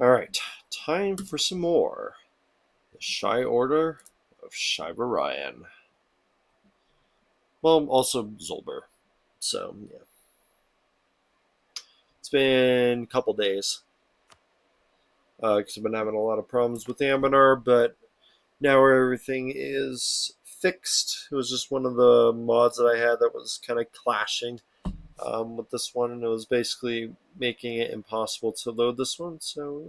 Alright, time for some more. The Shy Order of Shyraryan. Well, also Zolber. So, yeah. It's been a couple days. Because I've been having a lot of problems with Anbennar, but now everything is fixed. It was just one of the mods that I had that was kind of clashing with this one, and it was basically making it impossible to load this one. So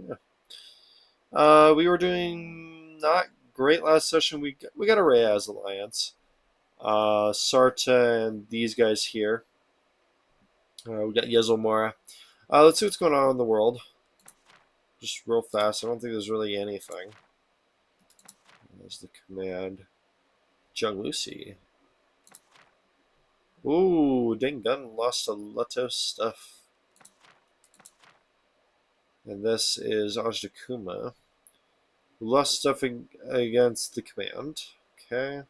yeah, we were doing not great last session. We got a Reyes alliance, Sarta and these guys here. We got Yezomora. Let's see what's going on in the world. Just real fast. I don't think there's really anything. There's the command. Jung Lucy. Ooh, Ding Gun lost a lot of stuff. And this is Ajdakuma. Lost stuff against the command. Okay.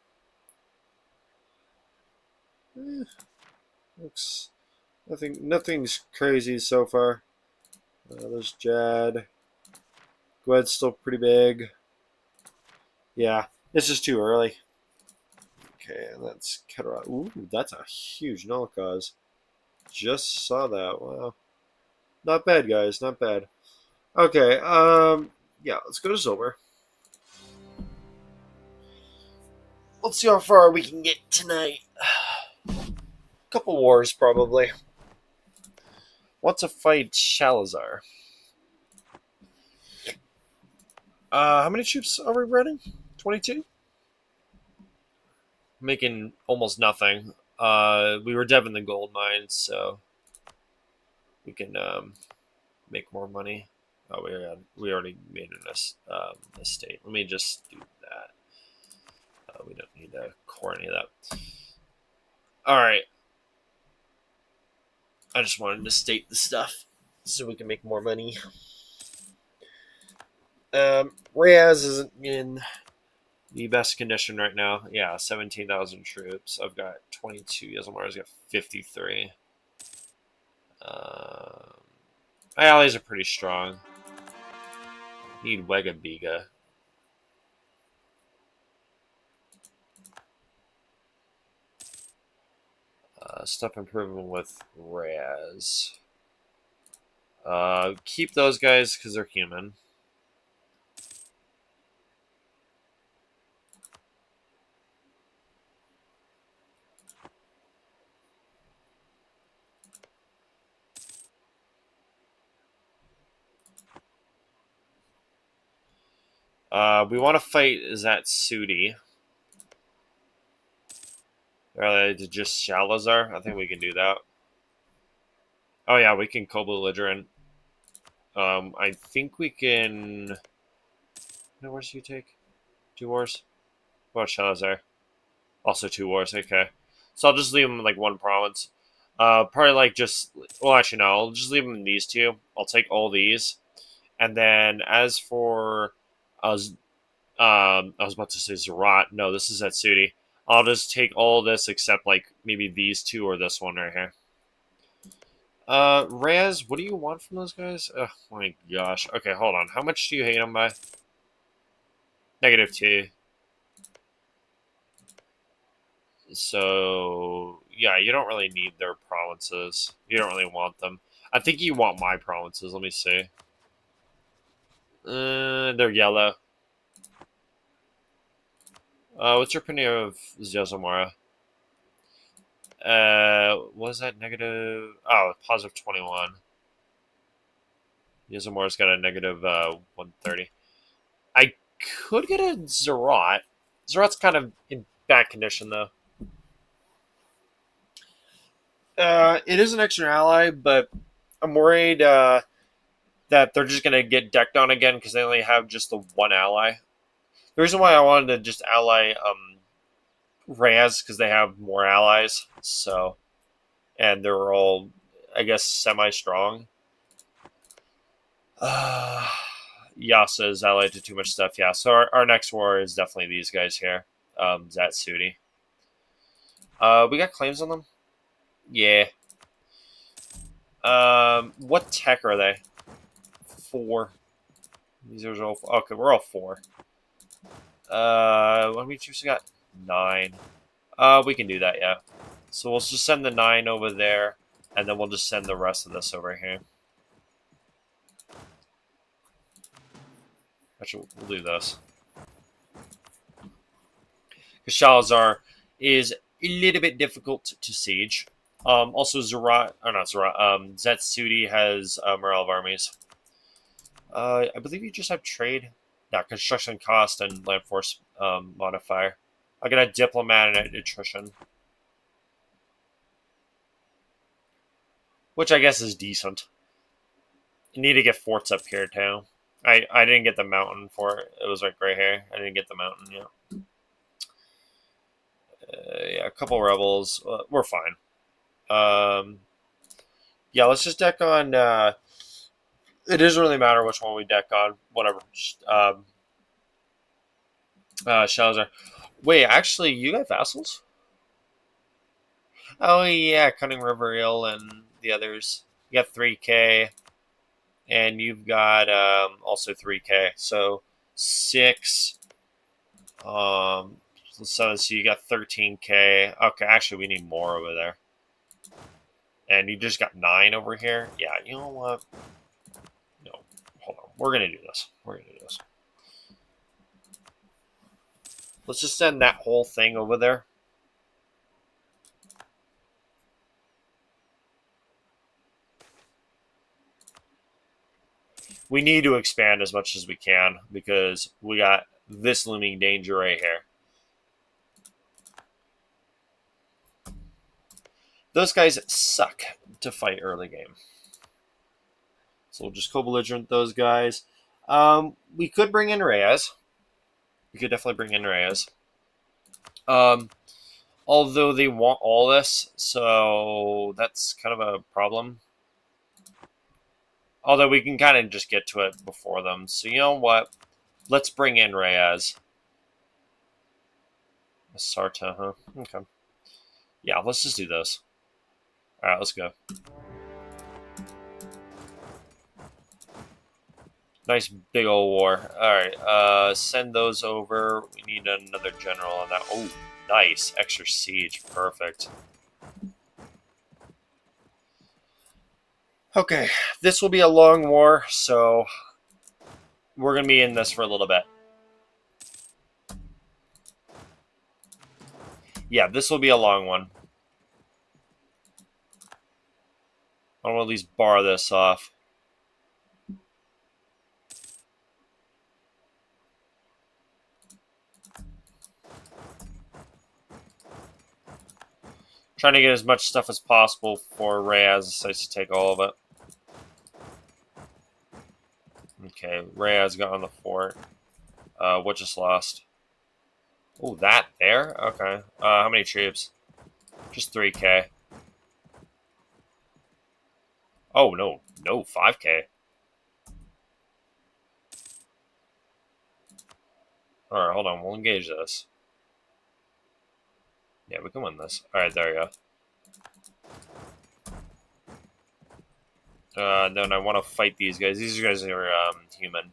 Looks nothing's crazy so far. There's Jad. Gwed's still pretty big. Yeah, it's just too early. Okay, and that's Ketara. Ooh, that's a huge null cause. Just saw that. Wow. Not bad, guys. Not bad. Okay, yeah, let's go to Silver. Let's see how far we can get tonight. Couple wars, probably. Want to fight Shalazar. How many troops are we running? 22? Making almost nothing. We were deving the gold mines, so we can make more money. Oh, we already made an estate. Let me just do that. We don't need to core any of that. All right. I just wanted to state the stuff so we can make more money. Reyes isn't in the best condition right now. Yeah, 17,000 troops. I've got 22. Yazamar's got 53. My allies are pretty strong. Need Wegabiga. Stuff improvement with Raz. Keep those guys because they're human. We want to fight Zatsudi. Or just Shalazar. I think we can do that. Oh yeah, we can co-belligerent. I think we can. How many wars do you take? 2 wars. What about Shalazar? Also 2 wars. Okay, so I'll just leave them like one province. Probably like just. Well, actually no. I'll just leave them in these two. I'll take all these, and then as for, I was about to say Zerat. No, this is Atsudi. I'll just take all this except like maybe these two or this one right here. Raz, what do you want from those guys? Oh my gosh. Okay, hold on. How much do you hate them by? -2. So, yeah, you don't really need their provinces. You don't really want them. I think you want my provinces. Let me see. They're yellow. What's your opinion of Zezomora? What is that negative? Oh, positive 21. Yazamora's got a negative 130. I could get a Zerat. Zerat's kind of in bad condition, though. It is an extra ally, but I'm worried that they're just going to get decked on again because they only have just the one ally. The reason why I wanted to just ally Raz because they have more allies, so and they're all, I guess, semi-strong. Yasa is allied to too much stuff. Yeah, so our next war is definitely these guys here. Zatsudi. We got claims on them? Yeah. What tech are they? 4. These are all okay. We're all 4. Let me choose. We got 9. We can do that. Yeah. So we'll just send the 9 over there, and then we'll just send the rest of this over here. Actually, we'll do this. Because Shalazar is a little bit difficult to siege. Also, Zerat, or not Zerat, Zetsudi has morale of armies. I believe you just have trade. Yeah, construction cost and land force modifier. I got a diplomat and attrition, which I guess is decent. You need to get forts up here too. I didn't get the mountain for it. It was like right here. I didn't get the mountain yet. Yeah, a couple rebels. We're fine. Yeah, let's just deck on. It doesn't really matter which one we deck on. Whatever. Shalazar. Wait, actually, you got vassals? Oh yeah, Cunning River Eel and the others. You got 3K, and you've got also 3K. So 6. So you got 13K. Okay, actually, we need more over there. And you just got 9 over here. Yeah, you know what? No, hold on. We're gonna do this. We're gonna do this. Let's just send that whole thing over there. We need to expand as much as we can because we got this looming danger right here. Those guys suck to fight early game. So we'll just co-belligerent those guys. We could bring in Reyes. We could definitely bring in Reyes. Although they want all this, so that's kind of a problem. Although we can kind of just get to it before them. So you know what? Let's bring in Reyes. Sarta, huh? Okay. Yeah, let's just do this. Alright, let's go. Nice big old war. Alright, send those over. We need another general on that. Oh, nice. Extra siege. Perfect. Okay, this will be a long war, so we're going to be in this for a little bit. Yeah, this will be a long one. I want to at least bar this off. Trying to get as much stuff as possible for Reyes decides to take all of it. Okay, Reyes got on the fort. What just lost? Oh, that there? Okay. How many troops? Just 3K. Oh, no. No, 5K. Alright, hold on. We'll engage this. Yeah, we can win this. Alright, there we go. Then I want to fight these guys. These guys are human.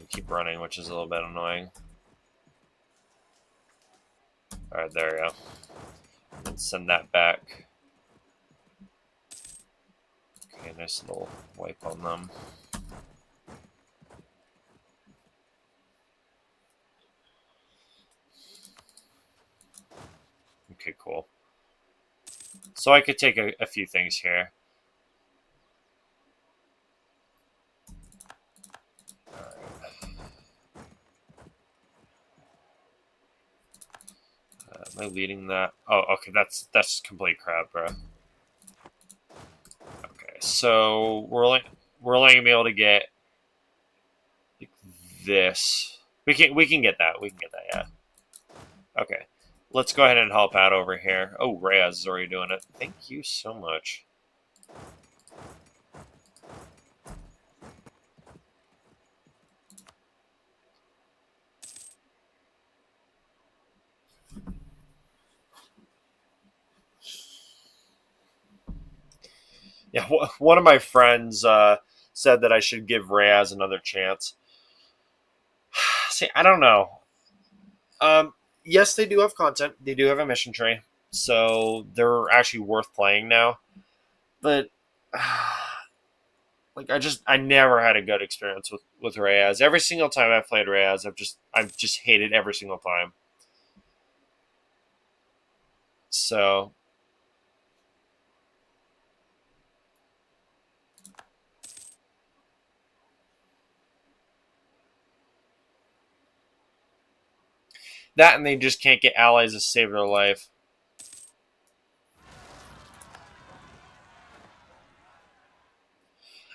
Keep running, which is a little bit annoying. Alright, there we go. Let's send that back. Okay, nice little wipe on them. Okay, cool. So I could take a few things here. Am I leading that? Oh, okay, that's complete crap, bro. Okay, so we're only gonna be able to get like this. We can get that. We can get that. Yeah. Okay. Let's go ahead and help out over here. Oh, Reyes is already doing it. Thank you so much. Yeah, one of my friends said that I should give Reyes another chance. See, I don't know. Yes, they do have content. They do have a mission tree, so they're actually worth playing now. But like I never had a good experience with Reyes. Every single time I've played Reyes, I've just hated every single time. So that, and they just can't get allies to save their life.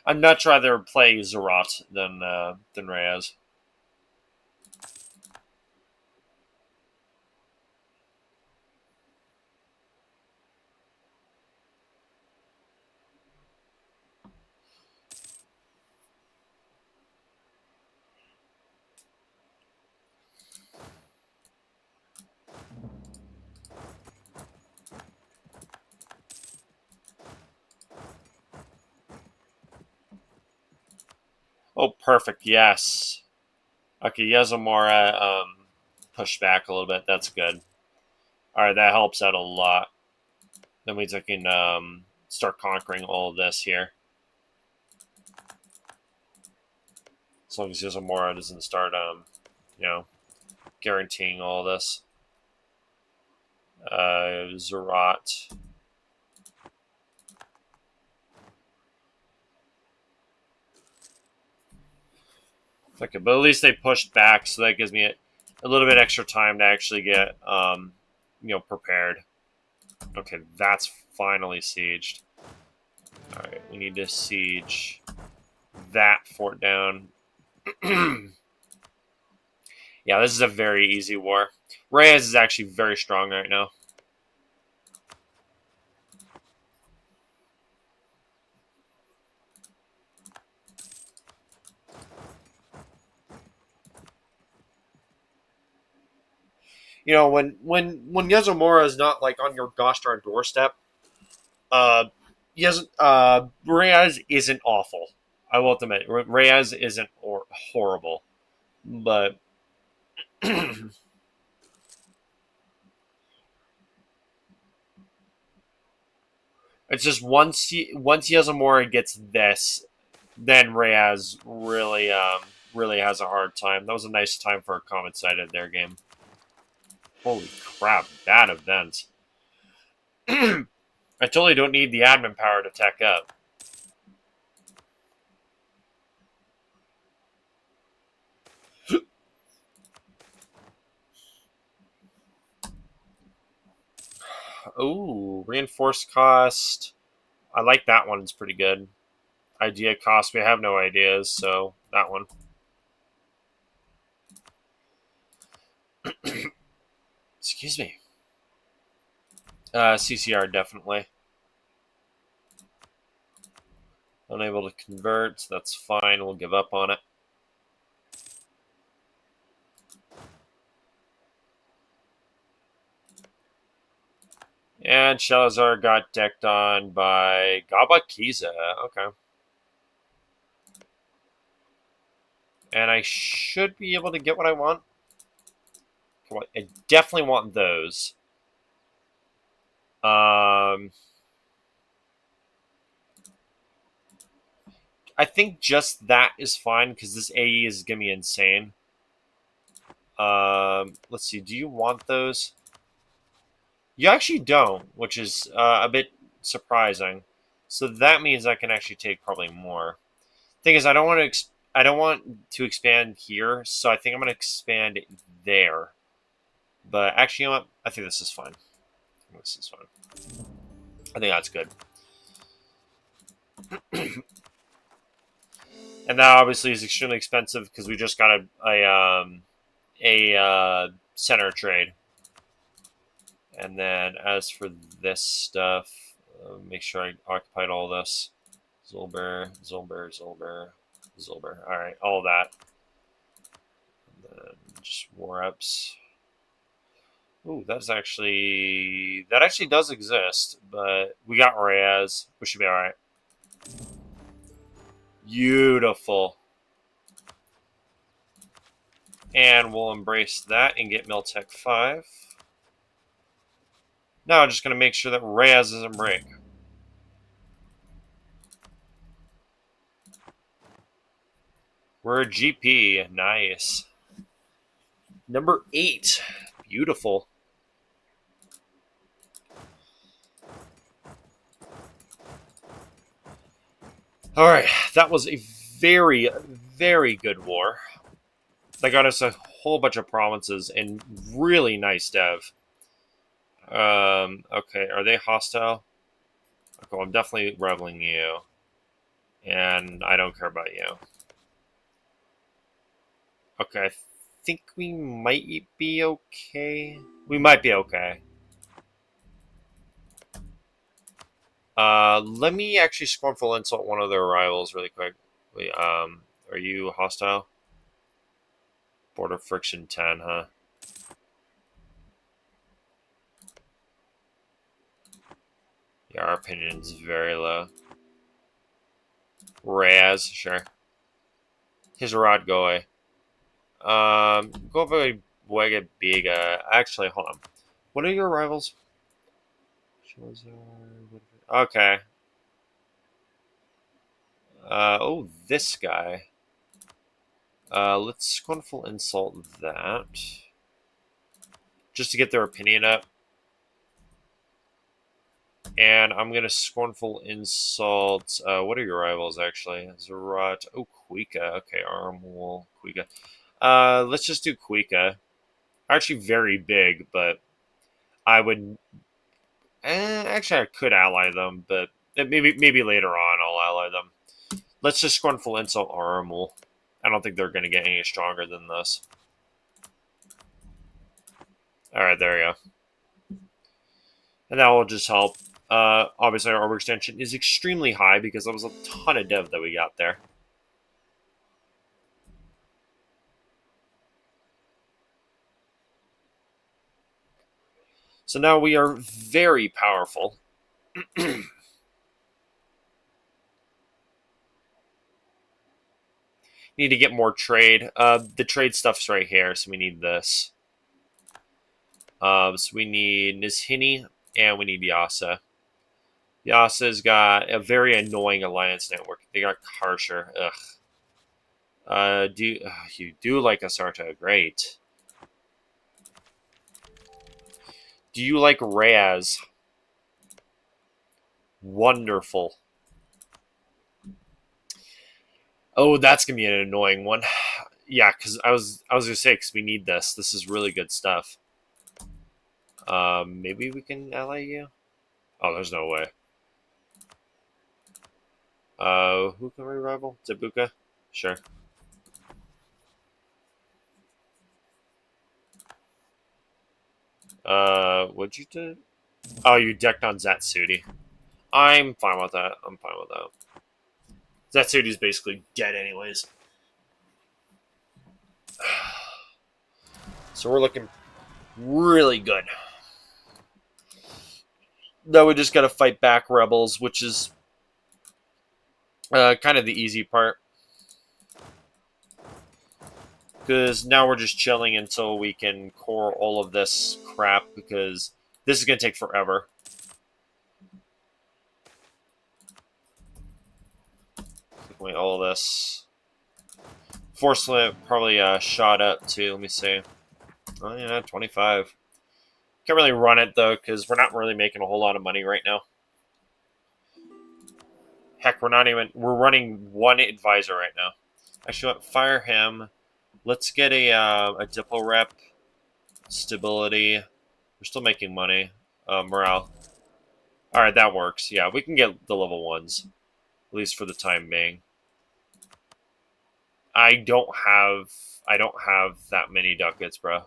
I'd much rather play Zerat than Reyes. Oh, perfect. Yes. Okay, Yazamora pushed back a little bit. That's good. All right, that helps out a lot. That means I can start conquering all of this here. As long as Yazamora doesn't start, you know, guaranteeing all this. Zerat. Okay, but at least they pushed back, so that gives me a little bit extra time to actually get, prepared. Okay, that's finally sieged. All right, we need to siege that fort down. Yeah, this is a very easy war. Reyes is actually very strong right now. When Yazamora is not like on your gosh darn doorstep, uh, Reyes isn't awful. I will admit, Reyes isn't horrible, but it's just once Yazamora gets this, then Reyes really has a hard time. That was a nice time for a common sided there game. Holy crap, that event. I totally don't need the admin power to tech up. Ooh, reinforced cost. I like that one. It's pretty good. Idea cost. We have no ideas, so that one. Excuse me. CCR definitely. Unable to convert. So that's fine. We'll give up on it. And Shalazar got decked on by Gabakiza. Okay. And I should be able to get what I want. I definitely want those. I think just that is fine because this AE is going to be insane. Let's see. Do you want those? You actually don't, which is a bit surprising. So that means I can actually take probably more. Thing is, I don't want to expand here, so I think I'm going to expand there. But actually, you know what? I think this is fine. This is fine. I think that's good. And that obviously is extremely expensive because we just got a center trade. And then as for this stuff, make sure I occupied all this. Zolber. All right, all that. And then just war ups. Ooh, that actually does exist, but we got Reyes. We should be all right. Beautiful. And we'll embrace that and get Miltech 5. Now I'm just going to make sure that Reyes doesn't break. We're a GP. Nice. Number 8. Beautiful. Alright, that was a very, very good war. That got us a whole bunch of provinces and really nice dev. Okay, are they hostile? Okay, well, I'm definitely reveling you. And I don't care about you. Okay, I think we might be okay. We might be okay. Let me actually scornful insult one of their rivals really quick. Are you hostile? Border friction 10, huh? Yeah, our opinion's very low. Raz, sure. His rod go away. Go over Wega Biga. Actually, hold on. What are your rivals? Okay. Oh, this guy. Let's scornful insult that. Just to get their opinion up. And I'm going to scornful insult. What are your rivals, actually? Zerat. Oh, Quika. Okay, Armwol, Quika. Let's just do Quika. Actually, very big, but I would. Actually, I could ally them, but maybe later on I'll ally them. Let's just scornful insult Armwol. I don't think they're going to get any stronger than this. Alright, there you go. And that will just help. Obviously, our overextension is extremely high because there was a ton of dev that we got there. So now we are very powerful. Need to get more trade. The trade stuff's right here, so we need this. So we need Nizhini and we need Yasa. Yasa's got a very annoying alliance network. They got Karsher. Ugh. You do like Asarta? Great. Do you like Reyes? Wonderful. Oh, that's gonna be an annoying one. Yeah, because I was gonna say because we need this. This is really good stuff. Maybe we can ally you. Oh, there's no way. Who can we rival? Zabuka? Sure. What'd you do? Oh, you decked on Zatsudi. I'm fine with that. I'm fine with that. Zatsudi's basically dead anyways. So we're looking really good. Though we just gotta fight back rebels, which is kind of the easy part. Because now we're just chilling until we can core all of this crap, because this is going to take forever. Wait, all of this. Force limit probably shot up too. Let me see. Oh yeah, 25. Can't really run it though, because we're not really making a whole lot of money right now. Heck, we're running one advisor right now. Actually, fire him. Let's get a diplo rep. Stability. We're still making money. Morale. Alright, that works. Yeah, we can get the level 1s. At least for the time being. I don't have that many ducats, bro.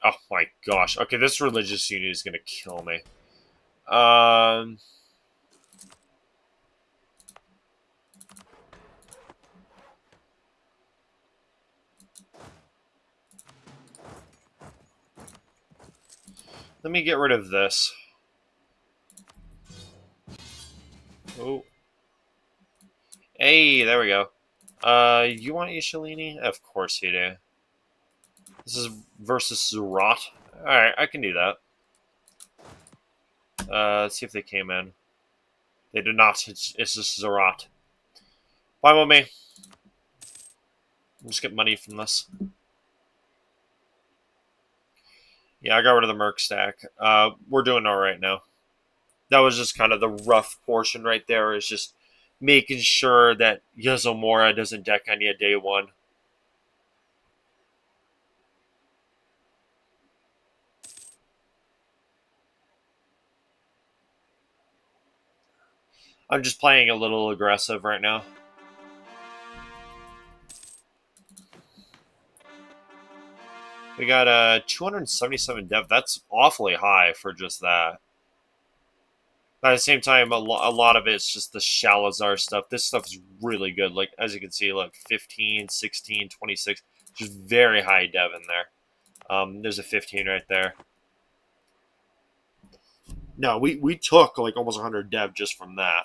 Oh my gosh. Okay, this religious unit is gonna kill me. Let me get rid of this. Oh. Hey, there we go. You want Ishalini? Of course you do. This is versus Zerat. Alright, I can do that. Let's see if they came in. They did not. It's just Zerat. Fine with me. We'll just get money from this. Yeah, I got rid of the Merc stack. We're doing alright now. That was just kind of the rough portion right there. Is just making sure that Yazomora doesn't deck any at day one. I'm just playing a little aggressive right now. We got 277 dev. That's awfully high for just that. But at the same time, a lot of it's just the Shalazar stuff. This stuff is really good. Like, as you can see, look, 15, 16, 26. Just very high dev in there. There's a 15 right there. No, we took like almost 100 dev just from that.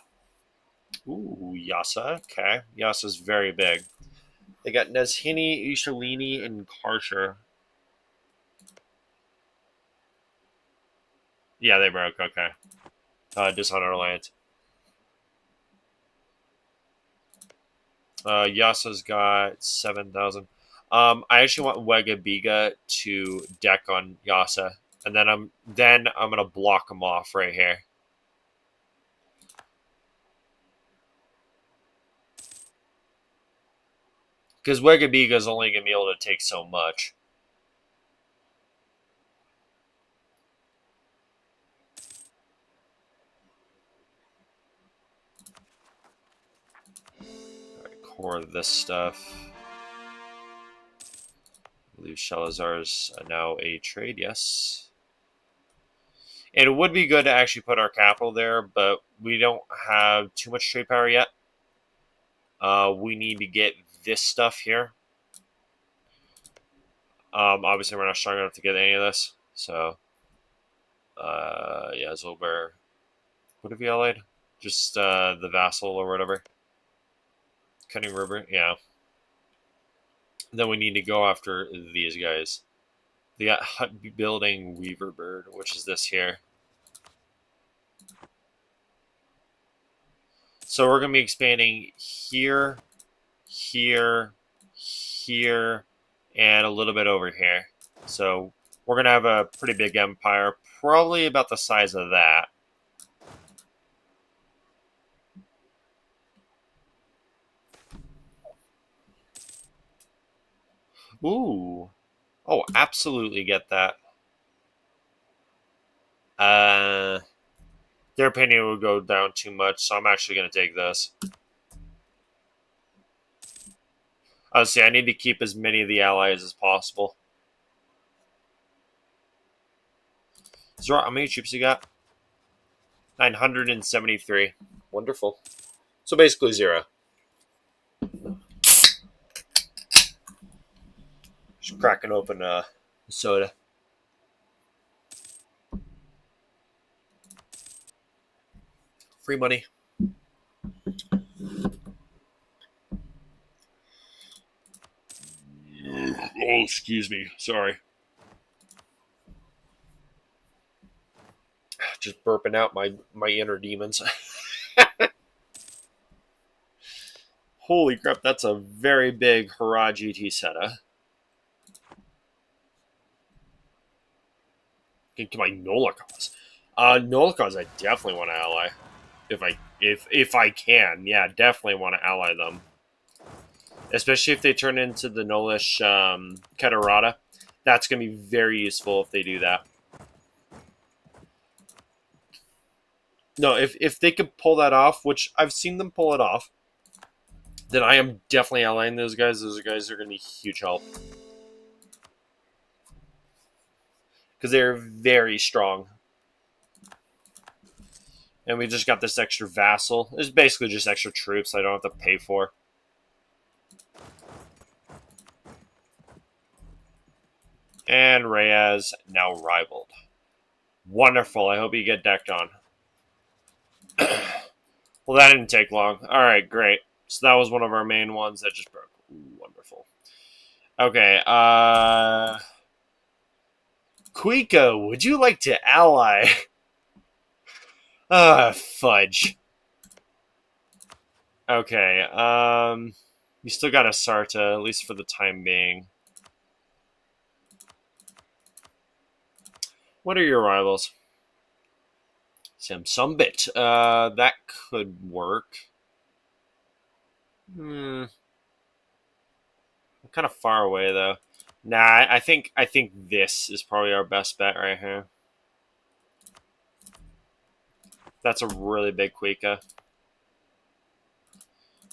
Ooh, Yasa. Okay. Yasa's very big. They got Nezhini, Ishalini, and Karcher. Yeah, they broke. Okay. Dishonored Alliance. Yasa's got 7,000. I actually want Wegabiga to deck on Yasa, and then I'm gonna block him off right here. Because Wegabiga is only gonna be able to take so much. Alright, core this stuff. I believe Shalazar's now a trade, yes. And it would be good to actually put our capital there, but we don't have too much trade power yet. We need to get this stuff here. Obviously, we're not strong enough to get any of this. So, yeah, Zolber. What have you allied? Just the vassal or whatever. Cutting River, yeah. Then we need to go after these guys. They got Hut Building Weaver Bird, which is this here. So we're going to be expanding here, here, here, and a little bit over here. So we're going to have a pretty big empire, probably about the size of that. Ooh. Oh, absolutely get that. Their opinion would go down too much, so I'm actually going to take this. Honestly, I need to keep as many of the allies as possible. Zora, how many troops you got? 973. Wonderful. So basically 0. Just cracking open soda. Free money. Oh, excuse me. Sorry. Just burping out my inner demons. Holy crap, that's a very big Hurrah GT Seta. Into my Nolakas. Nolakas I definitely want to ally. If I can, yeah, definitely want to ally them. Especially if they turn into the Nolish Keterata. That's going to be very useful if they do that. No, if they could pull that off, which I've seen them pull it off, then I am definitely allying those guys. Those guys are going to be huge help. Because they're very strong. And we just got this extra vassal. It's basically just extra troops I don't have to pay for. And Reyes now rivaled. Wonderful. I hope you get decked on. Well, that didn't take long. All right, great. So that was one of our main ones that just broke. Ooh, wonderful. Okay. Kuiko, would you like to ally? Fudge. Okay. You still got a Sarta, at least for the time being. What are your rivals? Sumbit. That could work. I'm kind of far away though. Nah, I think this is probably our best bet right here. That's a really big Quika.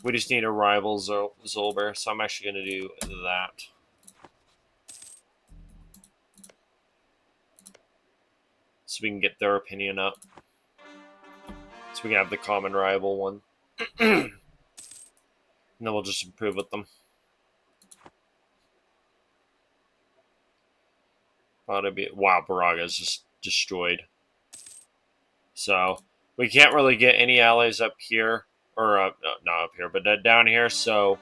We just need a rival Zolber, so I'm actually going to do that. So we can get their opinion up. So we can have the common rival one. And then we'll just improve with them. Wow, Baraga is just destroyed. So we can't really get any allies up here. Or, not up here, but down here. So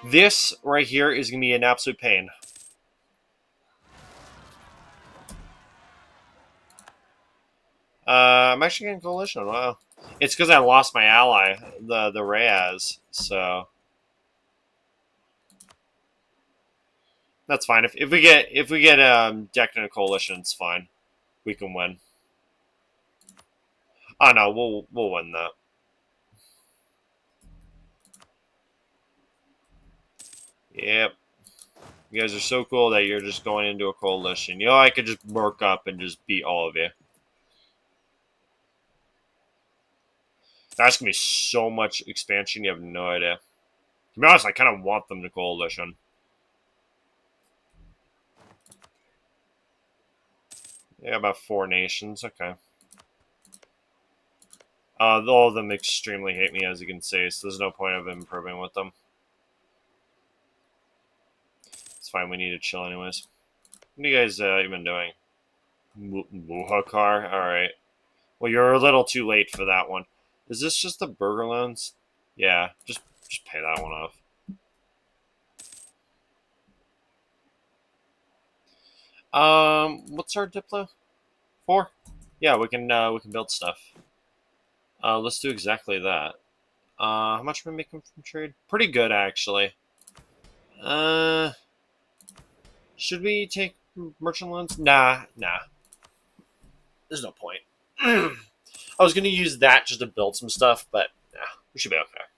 this right here is going to be an absolute pain. I'm actually getting coalition. Wow. It's because I lost my ally, the Reyes, so that's fine. If we get decked in a coalition, it's fine. We can win. Oh no, we'll win that. Yep. You guys are so cool that you're just going into a coalition. You know, I could just work up and just beat all of you. That's gonna be so much expansion. You have no idea. To be honest, I kind of want them to coalition. Yeah, about 4 nations. Okay. All of them extremely hate me, as you can see, so there's no point of improving with them. It's fine, we need to chill anyways. What are you guys even doing? Muhakar? Alright. Well, you're a little too late for that one. Is this just the burger loans? Yeah, just pay that one off. What's our Diplo? 4? Yeah, we can build stuff. Let's do exactly that. How much are we making from trade? Pretty good, actually. Should we take merchant loans? Nah. There's no point. I was going to use that just to build some stuff, but nah, we should be okay.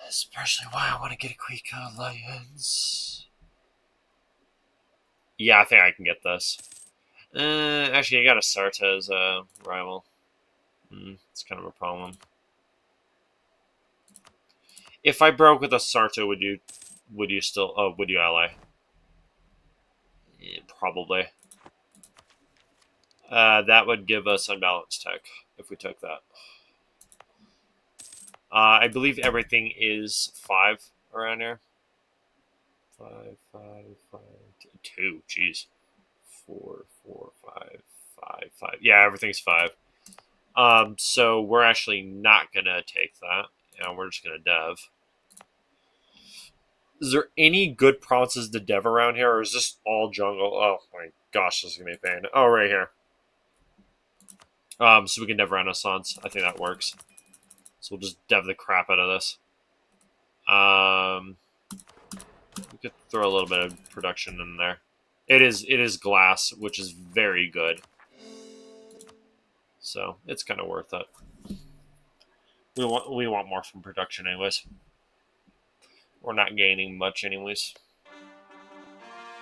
Especially why I want to get a quick alliance. Yeah, I think I can get this. Actually, I got a Sarta as a rival. It's kind of a problem. If I broke with a Sarta, would you still? Oh, would you ally? Yeah, probably. That would give us unbalanced tech if we took that. I believe everything is 5 around here. 5, 2. Jeez. 4, 5, 5. Yeah, everything's 5. So we're actually not gonna take that. We're just gonna dev. Is there any good provinces to dev around here, or is this all jungle? Oh my gosh, this is gonna be a pain. Oh, right here. So we can dev Renaissance. I think that works. So we'll just dev the crap out of this. We could throw a little bit of production in there. It is glass, which is very good. So it's kind of worth it. We want more from production, anyways. We're not gaining much, anyways.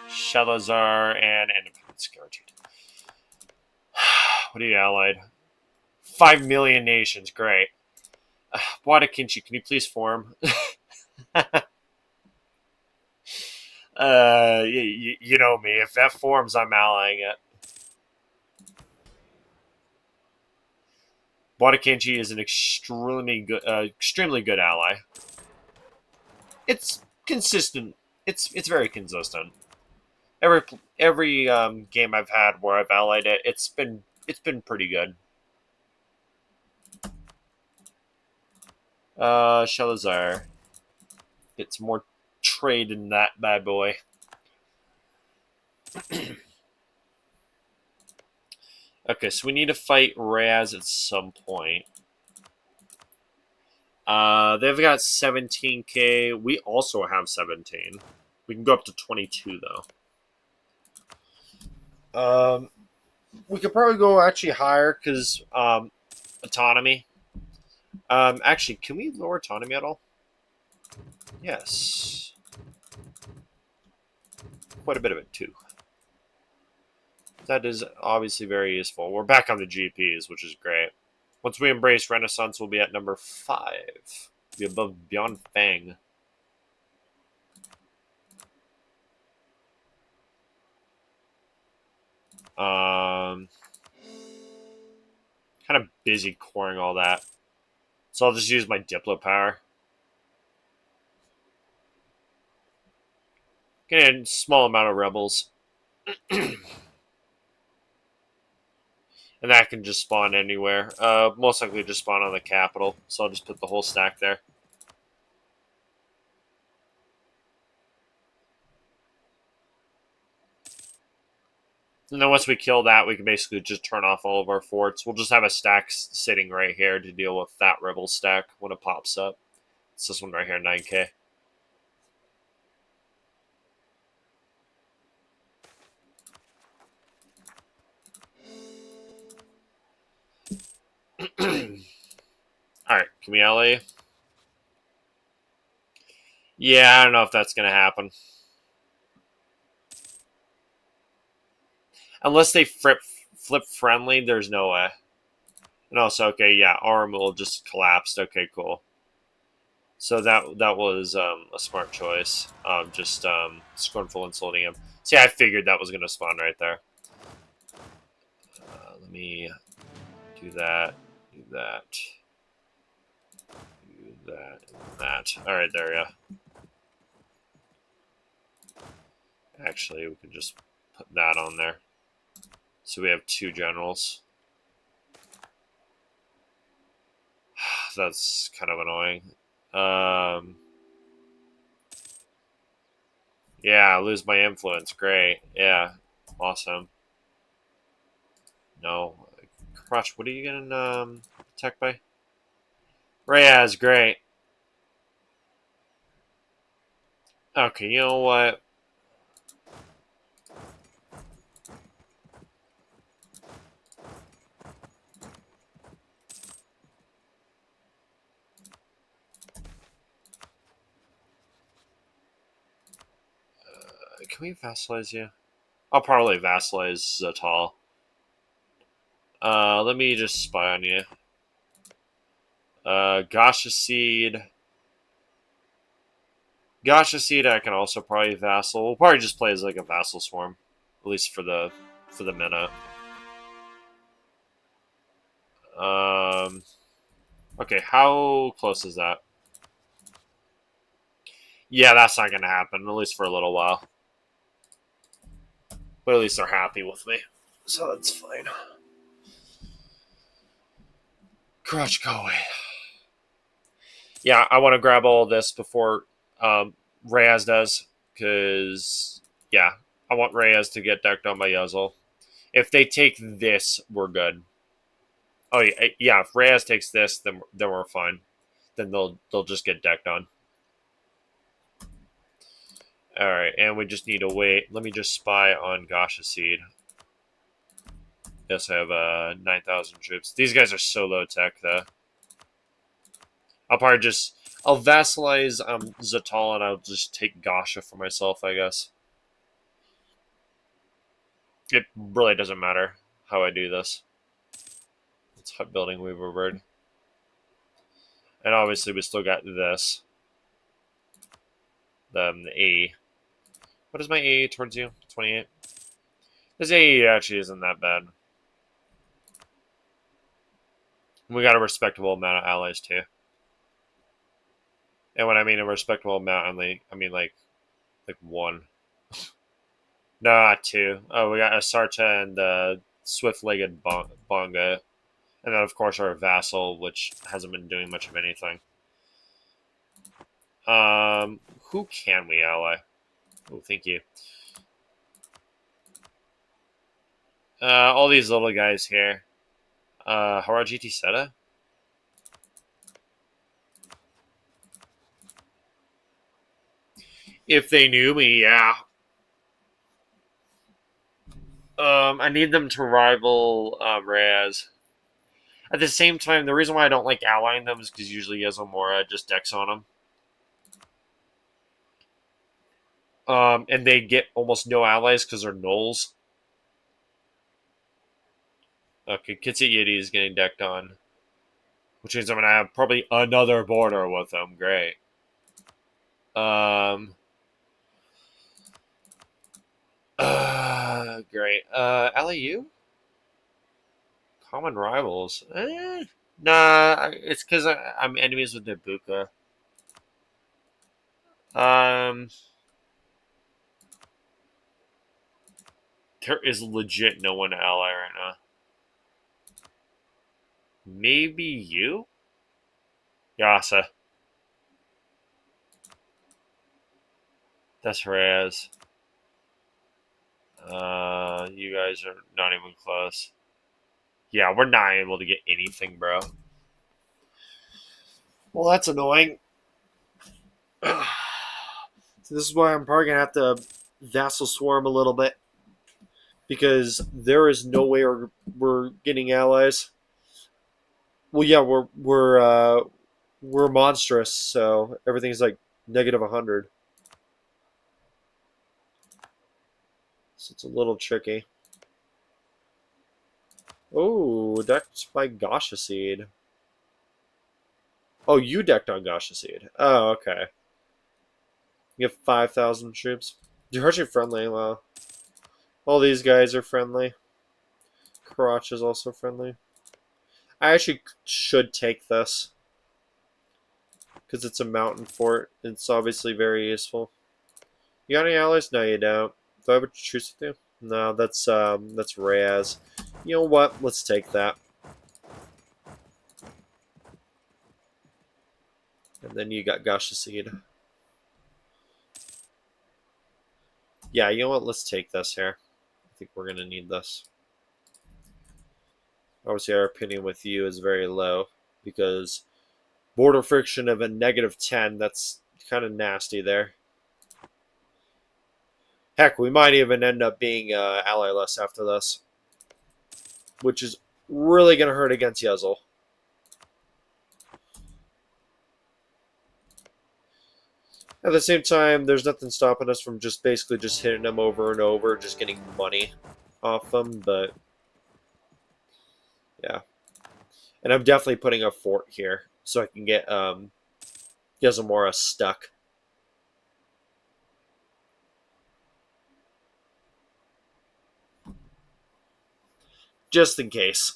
Shalazar and Independence guaranteed. What are you allied? 5 million nations, great. Wadakinchi, can you please form? You know me. If that forms, I'm allying it. Wadakinchi is an extremely good ally. It's consistent. It's very consistent. Every game I've had where I've allied it, it's been pretty good. Shelazar gets more trade in that bad boy. Okay, so we need to fight Raz at some point. They've got 17k. We also have 17. We can go up to 22 though. We could probably go actually higher because autonomy. Actually, can we lower autonomy at all? Yes, quite a bit of it too. That is obviously very useful. We're back on the GPs, which is great. Once we embrace Renaissance, we'll be at number 5. Be above Beyond Fang. Kind of busy coring all that. So I'll just use my Diplo power. Get a small amount of rebels. And that can just spawn anywhere. Most likely just spawn on the capital. So I'll just put the whole stack there. And then once we kill that, we can basically just turn off all of our forts. We'll just have a stack sitting right here to deal with that rebel stack when it pops up. It's this one right here, 9k. Alright, can we ally? Yeah, I don't know if that's going to happen. Unless they flip friendly, there's no way. And also, okay, yeah, arm will just collapsed. Okay, cool. So that was a smart choice. Just scornful insulting him. See, I figured that was going to spawn right there. Let me do that, do that, do that, and that. All right, there we go. Actually, we can just put that on there. So we have 2 generals. That's kind of annoying. Yeah, I lose my influence. Great. Yeah, awesome. No, Crush. What are you getting attacked by? Reyes, great. Okay, you know what? Can we vassalize you? I'll probably vassalize Zatal. Let me just spy on you. Gasha Seed. Gasha Seed I can also probably vassal. We'll probably just play as like a vassal swarm. At least for the minute. Okay, how close is that? Yeah, that's not gonna happen, at least for a little while. But at least they're happy with me. So that's fine. Crutch, go away. Yeah, I want to grab all of this before Reyes does, because yeah, I want Reyes to get decked on by Yuzzle. If they take this, we're good. Oh yeah. If Reyes takes this, then we're fine. Then they'll just get decked on. All right, and we just need to wait. Let me just spy on Gasha Seed. Yes, I have 9,000 troops. These guys are so low tech though. I'll vassalize Zatal and I'll just take Gasha for myself, I guess. It really doesn't matter how I do this. It's hut building Weaver Bird. And obviously we still got this. The A. What is my A towards you? 28? This A actually isn't that bad. We got a respectable amount of allies too. And when I mean a respectable amount, I mean like 1. No, not two. Oh, we got Asarta and the swift-legged Bonga. And then, of course, our vassal, which hasn't been doing much of anything. Who can we ally? Oh, thank you. All these little guys here. Harajiti Seta? If they knew me, yeah. I need them to rival Reyes. At the same time, the reason why I don't like allying them is because usually Yezomora just decks on them. And they get almost no allies because they're nulls. Okay, Kitsit Yeti is getting decked on. Which means I'm going to have probably another border with them. Great. Great. LAU? Common rivals. Nah, it's because I'm enemies with Nabuka. Um, there is legit no one to ally right now. Maybe you? Yasa. That's Reyes. You guys are not even close. Yeah, we're not able to get anything, bro. Well, that's annoying. So this is why I'm probably gonna have to vassal swarm a little bit because there is no way we're getting allies. Well, yeah, we're monstrous, so everything's like negative 100. So it's a little tricky. Oh, decked by Gasha Seed. Oh, you decked on Gasha Seed. Oh, okay. You have 5,000 troops. You're actually friendly. Wow. All these guys are friendly. Karach is also friendly. I actually should take this because it's a mountain fort. It's obviously very useful. You got any allies? No, you don't. Do I have a truce with you? No, that's Reyes. You know what? Let's take that. And then you got Gasha Seed. Yeah, you know what? Let's take this here. I think we're gonna need this. Obviously, our opinion with you is very low because border friction of a negative 10. That's kind of nasty there. Heck, we might even end up being allyless after this, which is really gonna hurt against Yezel. At the same time, there's nothing stopping us from just basically just hitting them over and over, just getting money off them, but yeah. And I'm definitely putting a fort here so I can get Yazamora stuck. Just in case.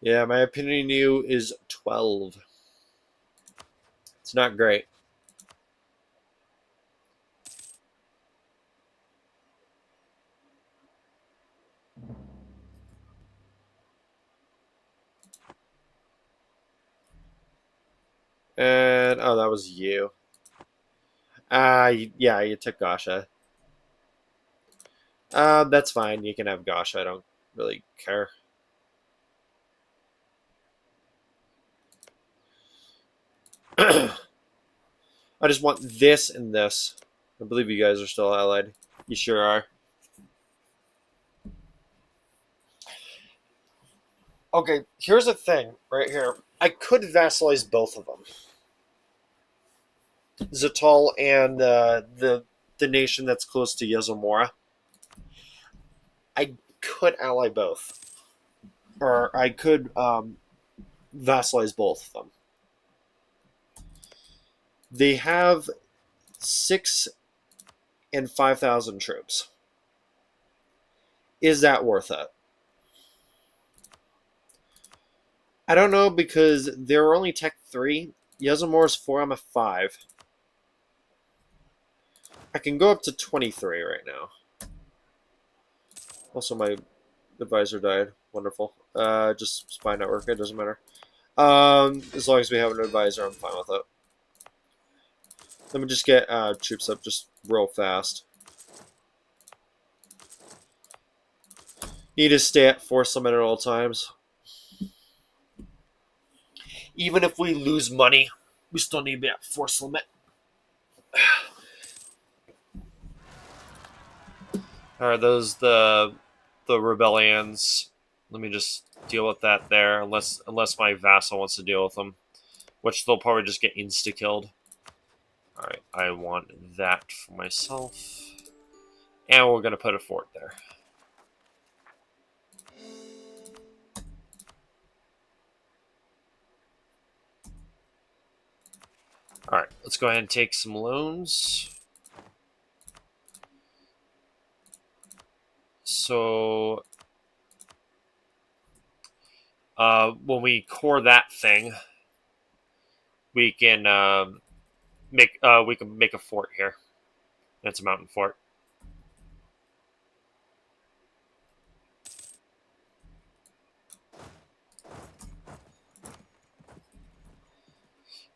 Yeah, my opinion of you is 12. It's not great. And oh, that was you. Yeah, you took Gasha. That's fine. You can have Gasha. I don't really care. I just want this and this. I believe you guys are still allied. You sure are. Okay, here's the thing right here. I could vassalize both of them. Zatal and the nation that's close to Yezomora. I could ally both, or I could vassalize both of them. They have 6 and 5,000 troops. Is that worth it? I don't know because they're only Tech 3. Yezomor's 4, I'm a 5. I can go up to 23 right now. Also, my advisor died. Wonderful. Just spy network. It doesn't matter. As long as we have an advisor, I'm fine with it. Let me just get troops up just real fast. Need to stay at force limit at all times. Even if we lose money, we still need to be at force limit. Are those the rebellions? Let me just deal with that there, unless my vassal wants to deal with them, which they'll probably just get insta killed. All right, I want that for myself, and we're gonna put a fort there. All right, let's go ahead and take some loans. So, when we core that thing, we can make a fort here. That's a mountain fort.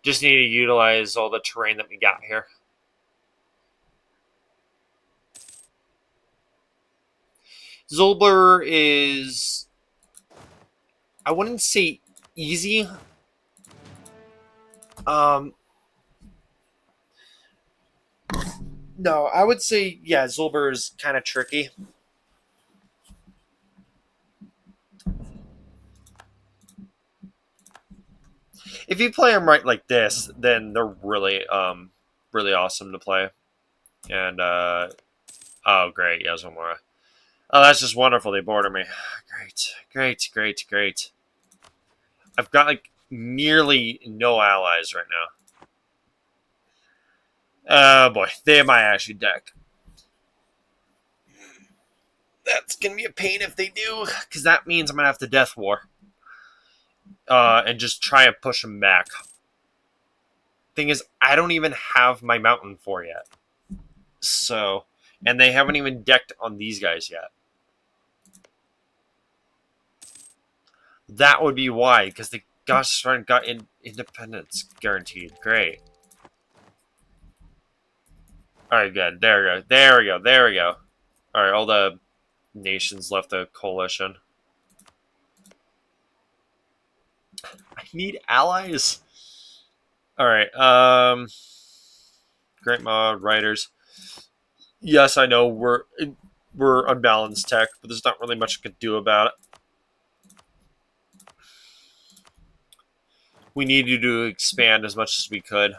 Just need to utilize all the terrain that we got here. Zolber is, I wouldn't say easy. No, I would say, yeah, Zolber is kind of tricky. If you play them right like this, then they're really, really awesome to play. And, oh, great, Yazomora. Oh, that's just wonderful. They border me. Great, great, great, great. I've got, like, nearly no allies right now. Oh, boy. They might actually deck. That's going to be a pain if they do, because that means I'm going to have to Death War. And just try and push them back. Thing is, I don't even have my Mountain 4 yet. So, and they haven't even decked on these guys yet. That would be why, because the gosh got independence guaranteed. Great. Alright, good. There we go. There we go. There we go. Alright, all the nations left the coalition. I need allies. Alright, Great mod, writers. Yes, I know we're unbalanced tech, but there's not really much I can do about it. We need you to expand as much as we could.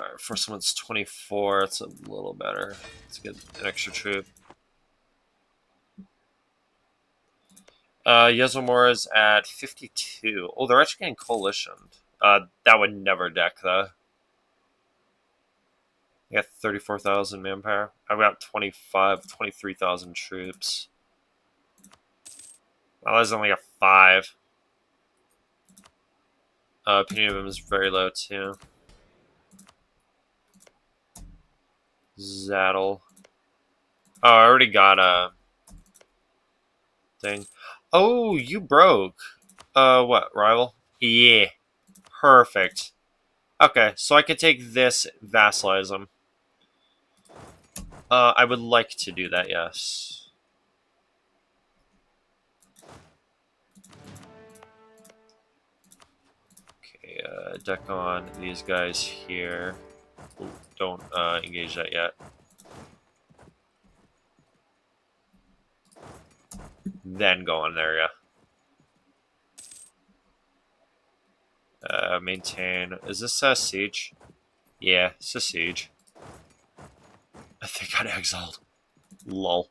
Alright, first one's 24. It's a little better. Let's get an extra troop. Yezomora's at 52. Oh, they're actually getting coalitioned. That would never deck, though. I got 34,000 manpower. I've got 23,000 troops. Allies only got 5. Opinion of him is very low, too. Zattel. Oh, I already got a thing. Oh, you broke. What, rival? Yeah. Perfect. Okay, so I could take this, vassalize him. I would like to do that, yes. Okay, deck on these guys here. Ooh, don't engage that yet. Then go on there, yeah. Maintain. Is this a siege? Yeah, it's a siege. I think I got exiled. Lol.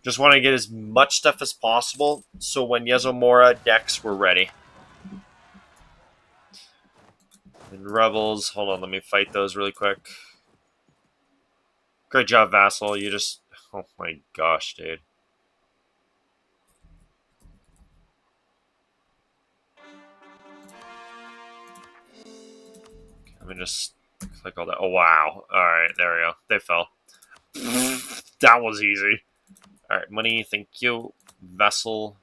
Just want to get as much stuff as possible, so when Yezomora decks, we're ready. And rebels, hold on, let me fight those really quick. Great job, Vassal. You just... Oh my gosh, dude. Let me just click all that. Oh, wow. Alright, there we go. They fell. That was easy. Alright, money, thank you. Vessel.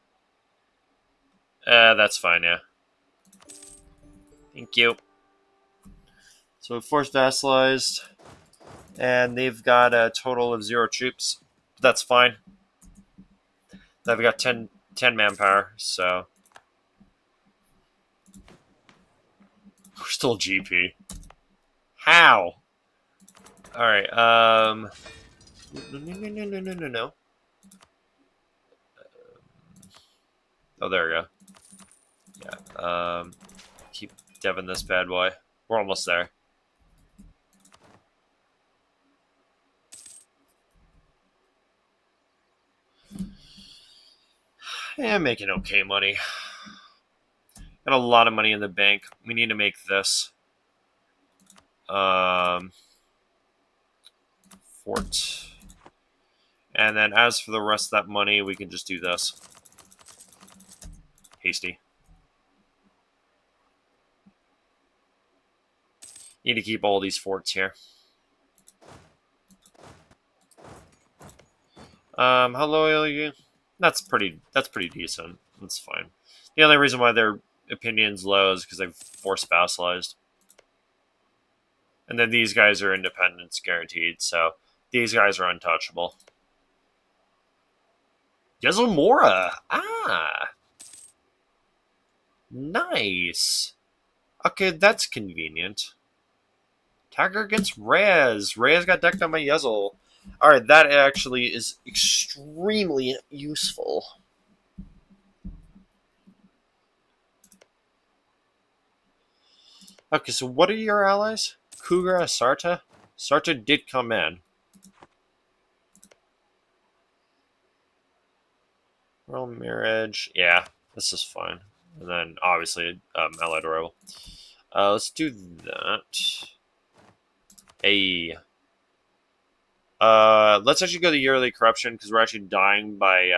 That's fine, yeah. Thank you. So, force vassalized. And they've got a total of 0 troops. That's fine. They've got 10 manpower, so... We're still GP. How? Alright, No. Oh, there we go. Yeah, keep deving this bad boy. We're almost there. Yeah, making okay money. Got a lot of money in the bank. We need to make this. Fort. And then as for the rest of that money, we can just do this. Hasty. Need to keep all these forts here. How loyal are you? That's pretty decent. That's fine. The only reason why their opinion's low is because they've force vassalized. And then these guys are independence guaranteed, so these guys are untouchable. Yazumora! Ah! Nice! Okay, that's convenient. Tagger against Raz. Raz got decked on by Yezel. Alright, that actually is extremely useful. Okay, so what are your allies? Kugra, Sarta? Sarta did come in. Royal Mirage. Yeah, this is fine. And then, obviously, Allied Royal. Let's do that. Hey. Let's actually go to yearly corruption, because we're actually dying by,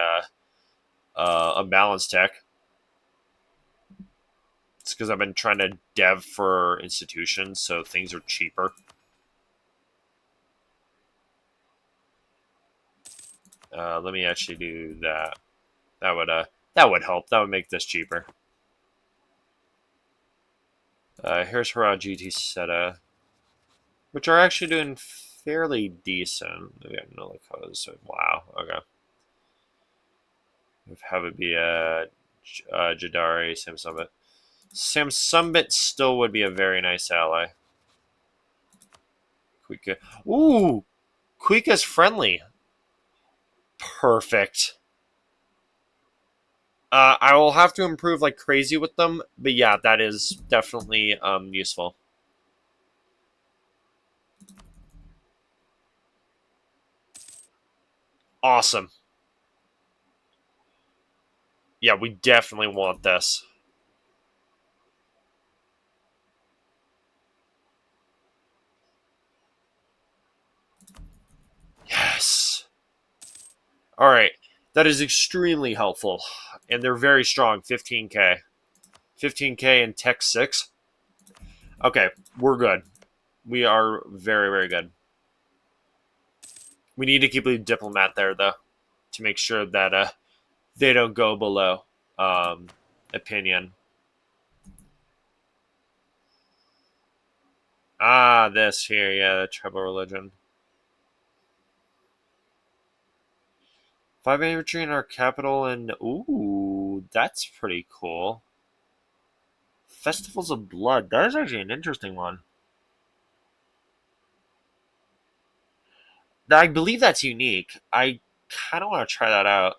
unbalanced tech. It's because I've been trying to dev for institutions, so things are cheaper. Let me actually do that. That would help. That would make this cheaper. Here's Hurrah GT Seta, which are actually doing fairly decent. We got no colors. Wow. Okay. Have it be a Jadari Samsumbit. Samsumbit still would be a very nice ally. Kuika. Ooh, Kuika's friendly. Perfect. I will have to improve like crazy with them, but yeah, that is definitely useful. Awesome. Yeah, we definitely want this. Yes. All right. That is extremely helpful. And they're very strong. 15k. 15k in Tech 6. Okay, we're good. We are very, very good. We need to keep a diplomat there, though, to make sure that they don't go below opinion. Ah, this here, yeah, the tribal religion. 5 infantry in our capital, and ooh, that's pretty cool. Festivals of Blood. That is actually an interesting one. I believe that's unique. I kind of want to try that out.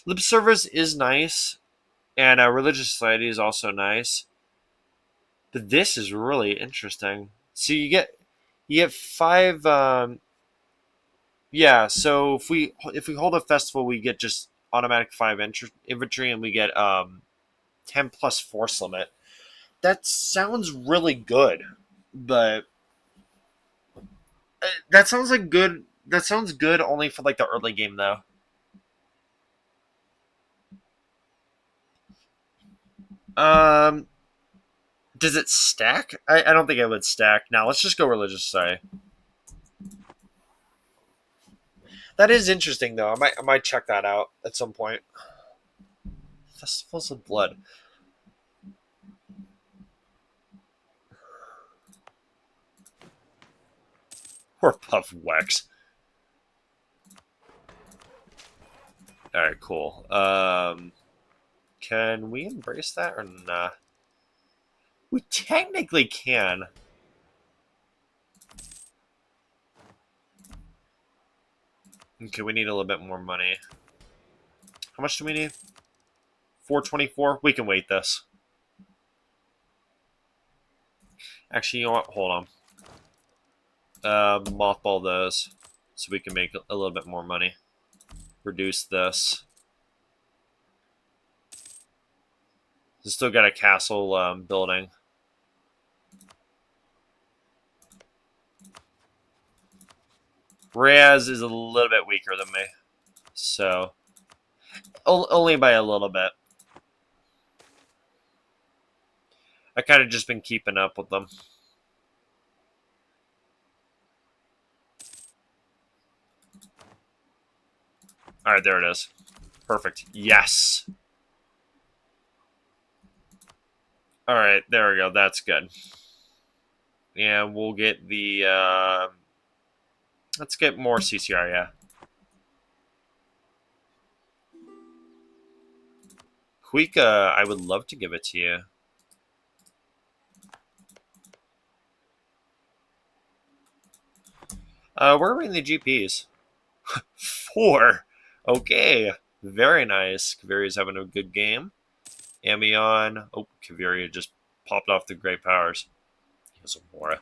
Lip service is nice, and religious society is also nice. But this is really interesting. So you get 5. Yeah. So if we hold a festival, we get just automatic 5 infantry, and we get 10 plus force limit. That sounds really good. But that sounds like good. That sounds good only for like the early game though. Um, does it stack? I don't think it would stack. Now let's just go religious society. That is interesting though. I might check that out at some point. Festivals of Blood. Or Puff Wex. All right, cool. Can we embrace that or nah? We technically can. Okay, we need a little bit more money. How much do we need? 424. We can wait this. Actually, you know what? Hold on. Mothball those so we can make a little bit more money. Reduce this. Still got a castle building. Reyes is a little bit weaker than me, so only by a little bit. I kind of just been keeping up with them. All right, there it is. Perfect. Yes. All right, there we go. That's good. And we'll get the. Let's get more CCR. Yeah. Kuika, I would love to give it to you. Where are we in the GPs? 4. Okay. Very nice. Kaviria's having a good game. Amion. Oh, Kaviria just popped off the great powers. Yozamora.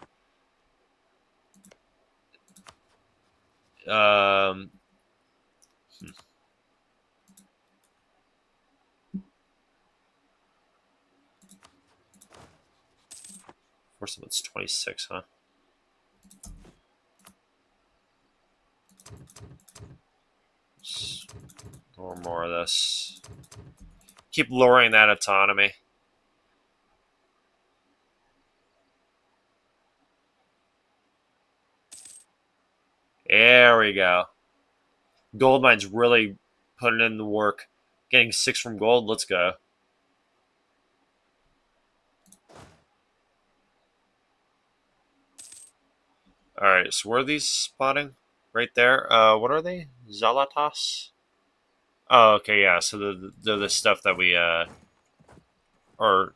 Um. Force Limit's 26, huh? Or more of this. Keep lowering that autonomy. There we go. Gold mine's really putting in the work. Getting 6 from gold. Let's go. All right. So where are these spotting? Right there. What are they? Zalatas. Oh, okay. Yeah. So the stuff that we or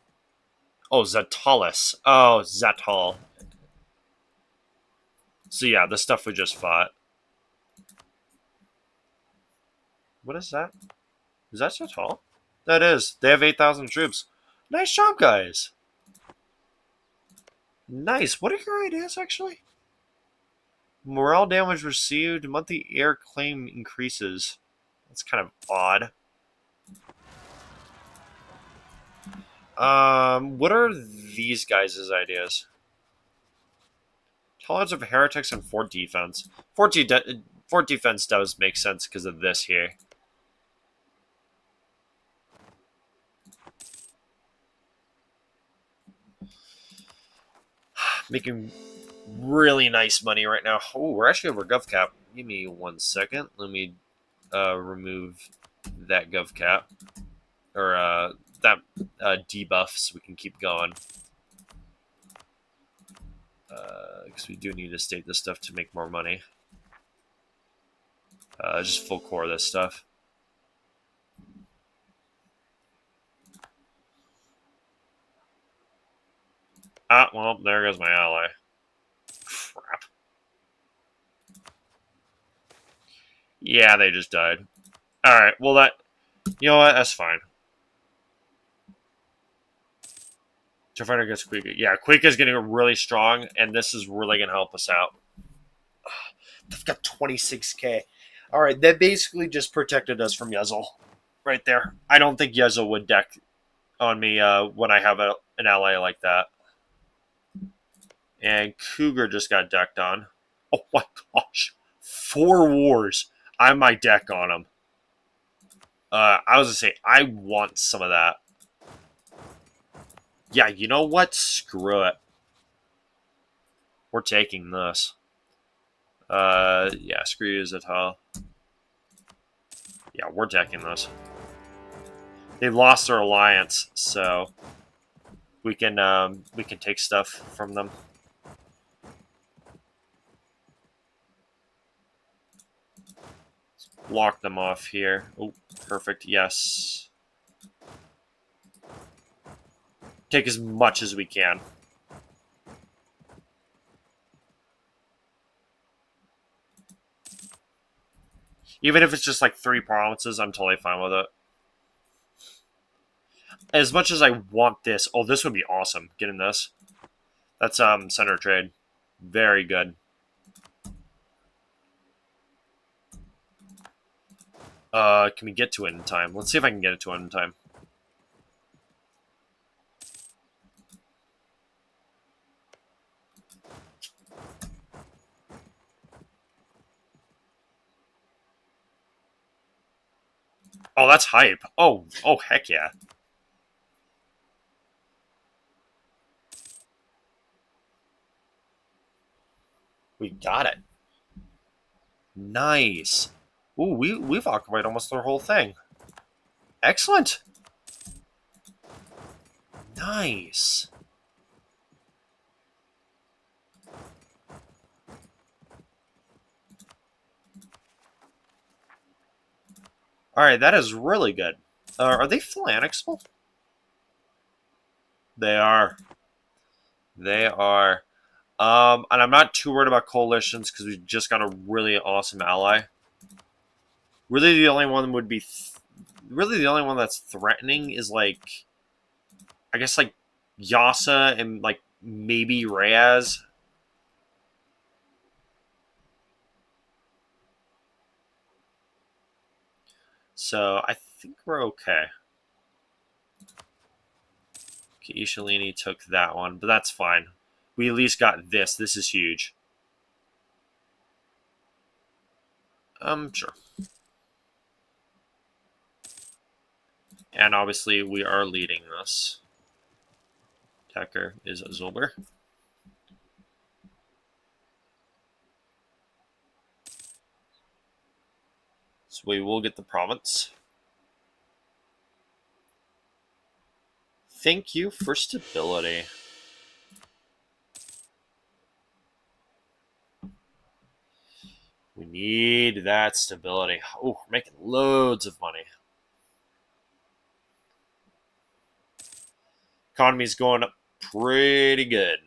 oh Zatalis. Oh Zatal. So yeah, the stuff we just fought. What is that? Is that Zatal? That is. They have 8,000 troops. Nice job, guys. Nice. What are your ideas, actually? Morale damage received. Monthly air claim increases. That's kind of odd. What are these guys' ideas? Tolerance of heretics and fort defense. Fort defense does make sense because of this here. Making really nice money right now. Oh, we're actually over gov cap. Give me 1 second. Let me remove that gov cap or that debuff so we can keep going. Because we do need to state this stuff to make more money. Just full core this stuff. Ah, well, there goes my ally. Crap. Yeah, they just died. Alright, well that... You know what? That's fine. Fighter gets Quika. Yeah, Quika's getting really strong, and this is really going to help us out. They've got 26k. Alright, that basically just protected us from Yezel. Right there. I don't think Yezel would deck on me when I have an ally like that. And Cougar just got decked on. Oh my gosh. 4 wars. I have my deck on him. I was going to say, I want some of that. Yeah, you know what? Screw it. We're taking this. Yeah, screw you, Zatal. Yeah, we're decking this. They lost their alliance, so we can take stuff from them. Lock them off here. Oh, perfect. Yes. Take as much as we can. Even if it's just like 3 provinces, I'm totally fine with it. As much as I want this, oh, this would be awesome. Getting this. That's center trade. Very good. Can we get to it in time? Let's see if I can get it to it in time. Oh, that's hype. Oh, heck yeah. We got it. Nice. Ooh, we've occupied almost their whole thing. Excellent. Nice. Alright, that is really good. Are they full annexable? They are. They are. And I'm not too worried about coalitions because we just got a really awesome ally. Really, the only one would be, really the only one that's threatening is like, I guess like Yasa and like maybe Reyes. So I think we're okay. Okay, Ishalini took that one, but that's fine. We at least got this. This is huge. Sure. And obviously we are leading this. Attacker is Zolber. So we will get the province. Thank you for stability. We need that stability. Oh, we're making loads of money. Economy's going up pretty good.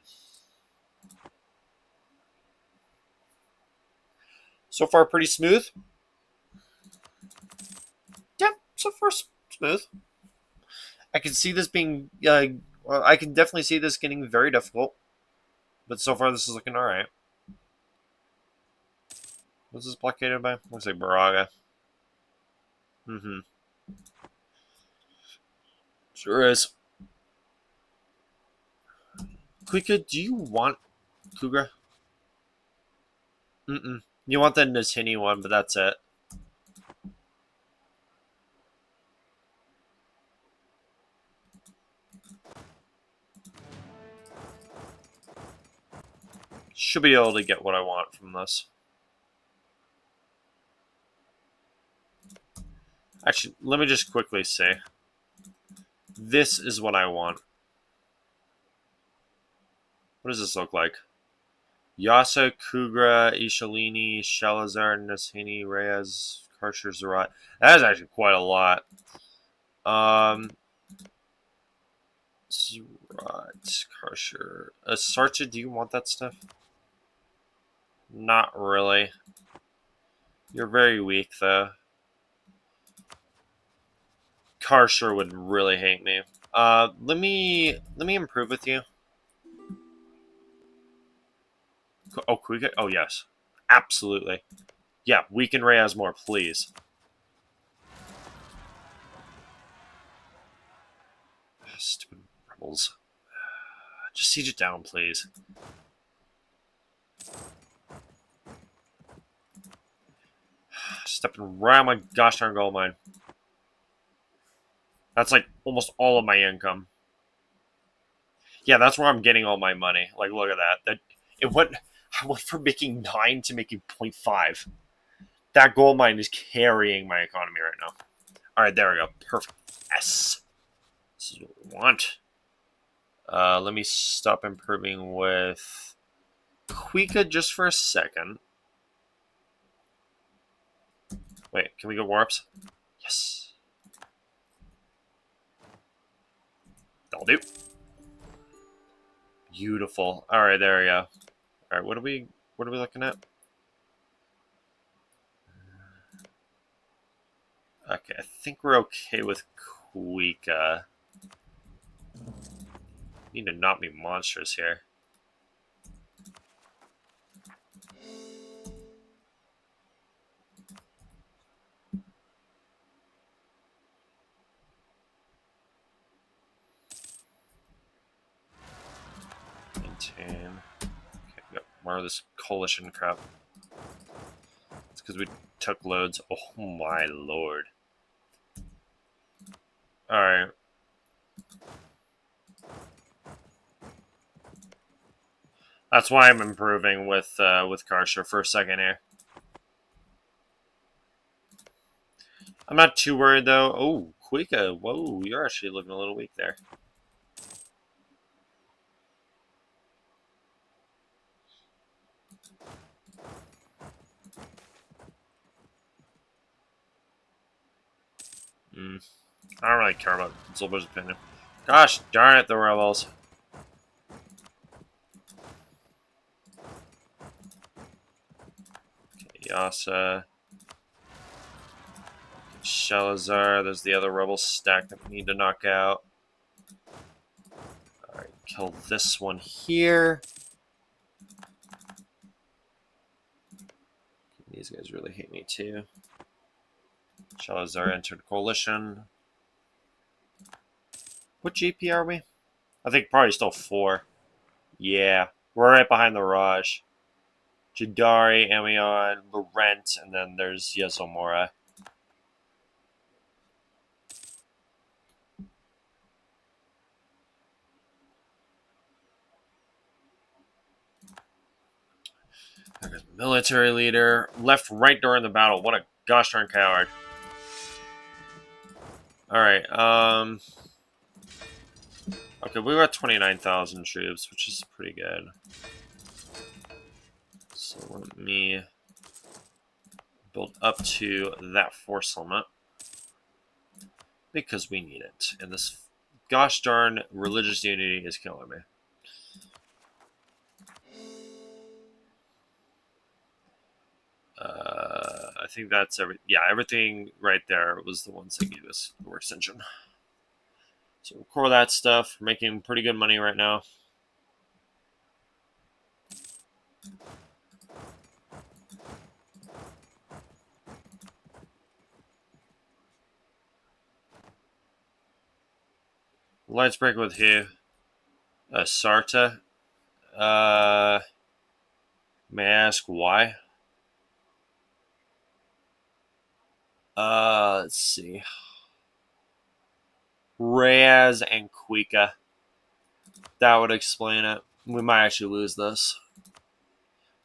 So far, pretty smooth. Yeah, so far smooth. I can see this being. I can definitely see this getting very difficult, but so far this is looking all right. What's this blockaded by? Looks like Baraga. Mm-hmm. Sure is. Kuika, do you want Kugra? Mm-mm. You want the Nishini one, but that's it. Should be able to get what I want from this. Actually, let me just quickly say. This is what I want. What does this look like? Yasa, Kugra, Ishalini, Shalazar, Nashini, Reyes, Karcher, Zarat. That is actually quite a lot. Zarat, Karcher. Sarcha, do you want that stuff? Not really. You're very weak, though. Karcher would really hate me. Let me improve with you. Oh, Kuga? Oh, yes. Absolutely. Yeah, weaken Reyes more, please. Stupid rebels. Just siege it down, please. Stepping right on my gosh darn gold mine. That's like almost all of my income. Yeah, that's where I'm getting all my money. Like, look at that. It went. I went from making 9 to making 0.5. That gold mine is carrying my economy right now. All right, there we go. Perfect. Yes. This is what we want. Let me stop improving with Quika just for a second. Wait, can we go warps? Yes. That'll do. Beautiful. All right, there we go. All right, what are we looking at? Okay, I think we're okay with Quika. Need to not be monsters here. Maintain. Okay, we got more of this coalition crap. It's because we took loads. Oh my lord. Alright. That's why I'm improving with Karsha for a second here. I'm not too worried though. Oh, Quika. Whoa, you're actually looking a little weak there. I don't really care about Zolber's opinion. Gosh darn it, the rebels. Okay, Yasa. Shalazar. There's the other rebel stack that we need to knock out. Alright, kill this one here. These guys really hate me too. Shalazar entered coalition. What GP are we? I think probably still 4. Yeah, we're right behind the Raj. Jadari, Amion, Laurent, and then there's Yesomora. There's military leader. Left right during the battle. What a gosh darn coward. Alright, okay, we got 29,000 troops, which is pretty good. So let me build up to that force limit. Because we need it. And this gosh darn religious unity is killing me. I think that's everything right there was the ones that gave us the worst engine. So we'll core that stuff. We're making pretty good money right now. Lights break with who? Sarta. May I ask why? Let's see. Reyes and Quika. That would explain it. We might actually lose this.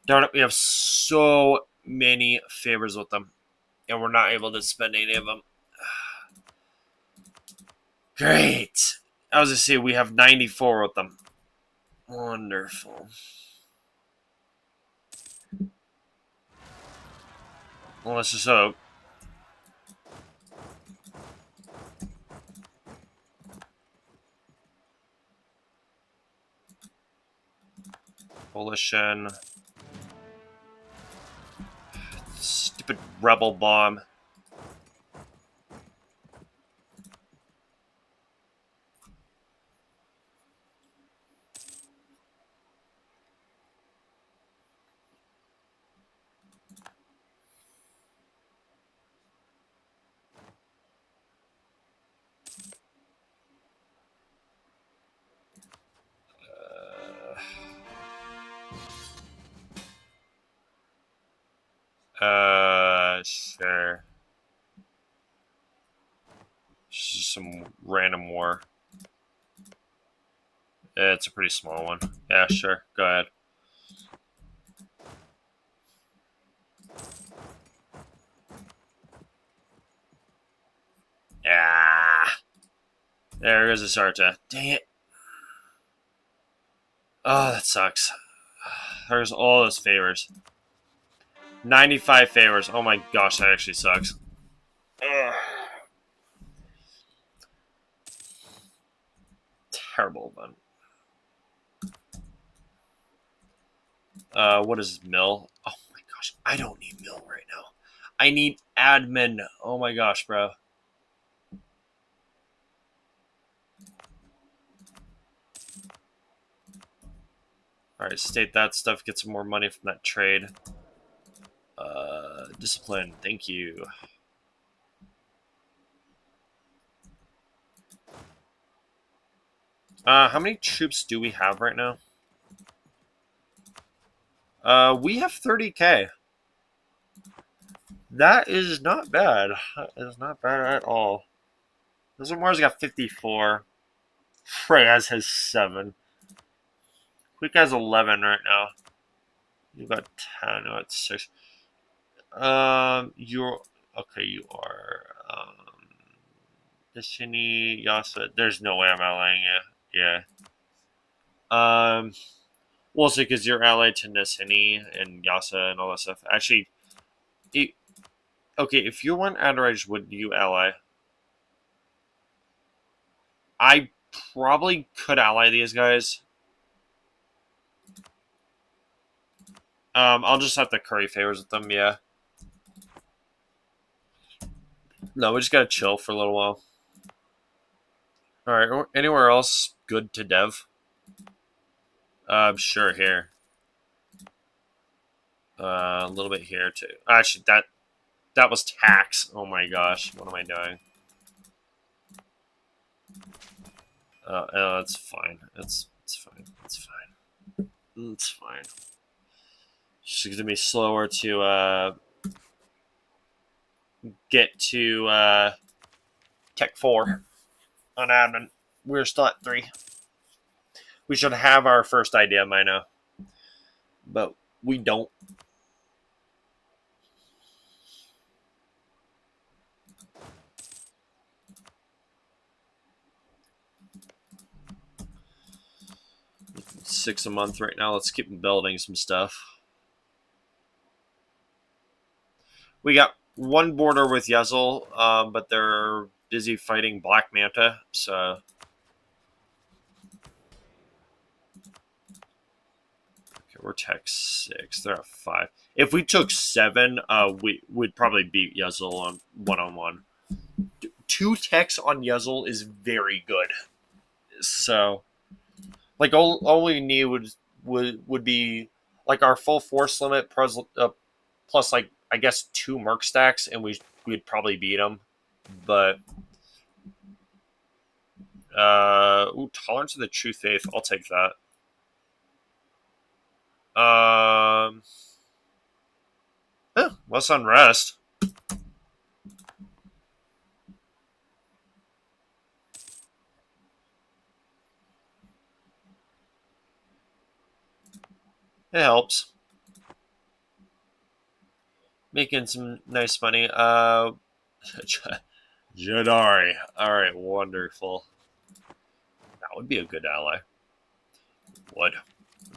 Darn it, we have so many favors with them. And we're not able to spend any of them. Great. I was going to say, we have 94 with them. Wonderful. Well, let's just hope. Coalition. Stupid rebel bomb. Sure. Just some random war. It's a pretty small one. Yeah, sure. Go ahead. Yeah. There goes the Sarta. Dang it. Oh, that sucks. There's all those favors. 95 favors. Oh my gosh, that actually sucks. Ugh. Terrible, man. What is mill? Oh my gosh, I don't need mill right now. I need admin. Oh my gosh, bro. All right, state that stuff. Get some more money from that trade. Discipline. Thank you. How many troops do we have right now? We have 30K. That is not bad. That is not bad at all. Mars got 54. Freyaz has 7. Quick has 11 right now. You got 10. No, it's 6. You're okay. You are Destiny Yasa. There's no way I'm allying you. Yeah. Well, also because you're allied to Nissini and Yasa and all that stuff. Actually, it, okay. If you want Adaraj, would you ally? I probably could ally these guys. I'll just have to curry favors with them. Yeah. No, we just gotta chill for a little while. All right. Anywhere else good to dev? Sure. Here. A little bit here too. Actually, that was tax. Oh my gosh, what am I doing? It's fine. It's fine. It's fine. It's fine. She's gonna be slower to get to Tech 4 on admin. We're still at 3. We should have our first idea by now, but we don't. $6 a month right now. Let's keep building some stuff. We got one border with Yezel, but they're busy fighting Black Manta, so. Okay, we're Tech 6. They're at 5. If we took 7, we'd probably beat Yezel on one-on-one. 2 techs on Yezel is very good. So, like, all we need would be like our full force limit plus like I guess 2 merc stacks, and we'd probably beat them. But tolerance of the true faith, I'll take that. Less unrest. It helps. Making some nice money. Jadari. Alright, wonderful. That would be a good ally. Would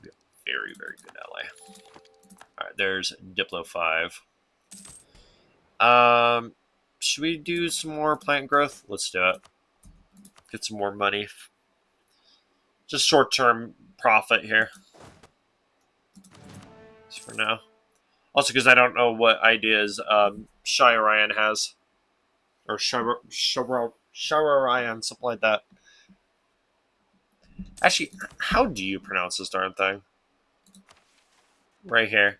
be a very, very good ally. Alright, there's Diplo 5. Should we do some more plant growth? Let's do it. Get some more money. Just short-term profit here. Just for now. Also, because I don't know what ideas Shyraryan has. Or Shyraryan, something like that. Actually, how do you pronounce this darn thing? Right here.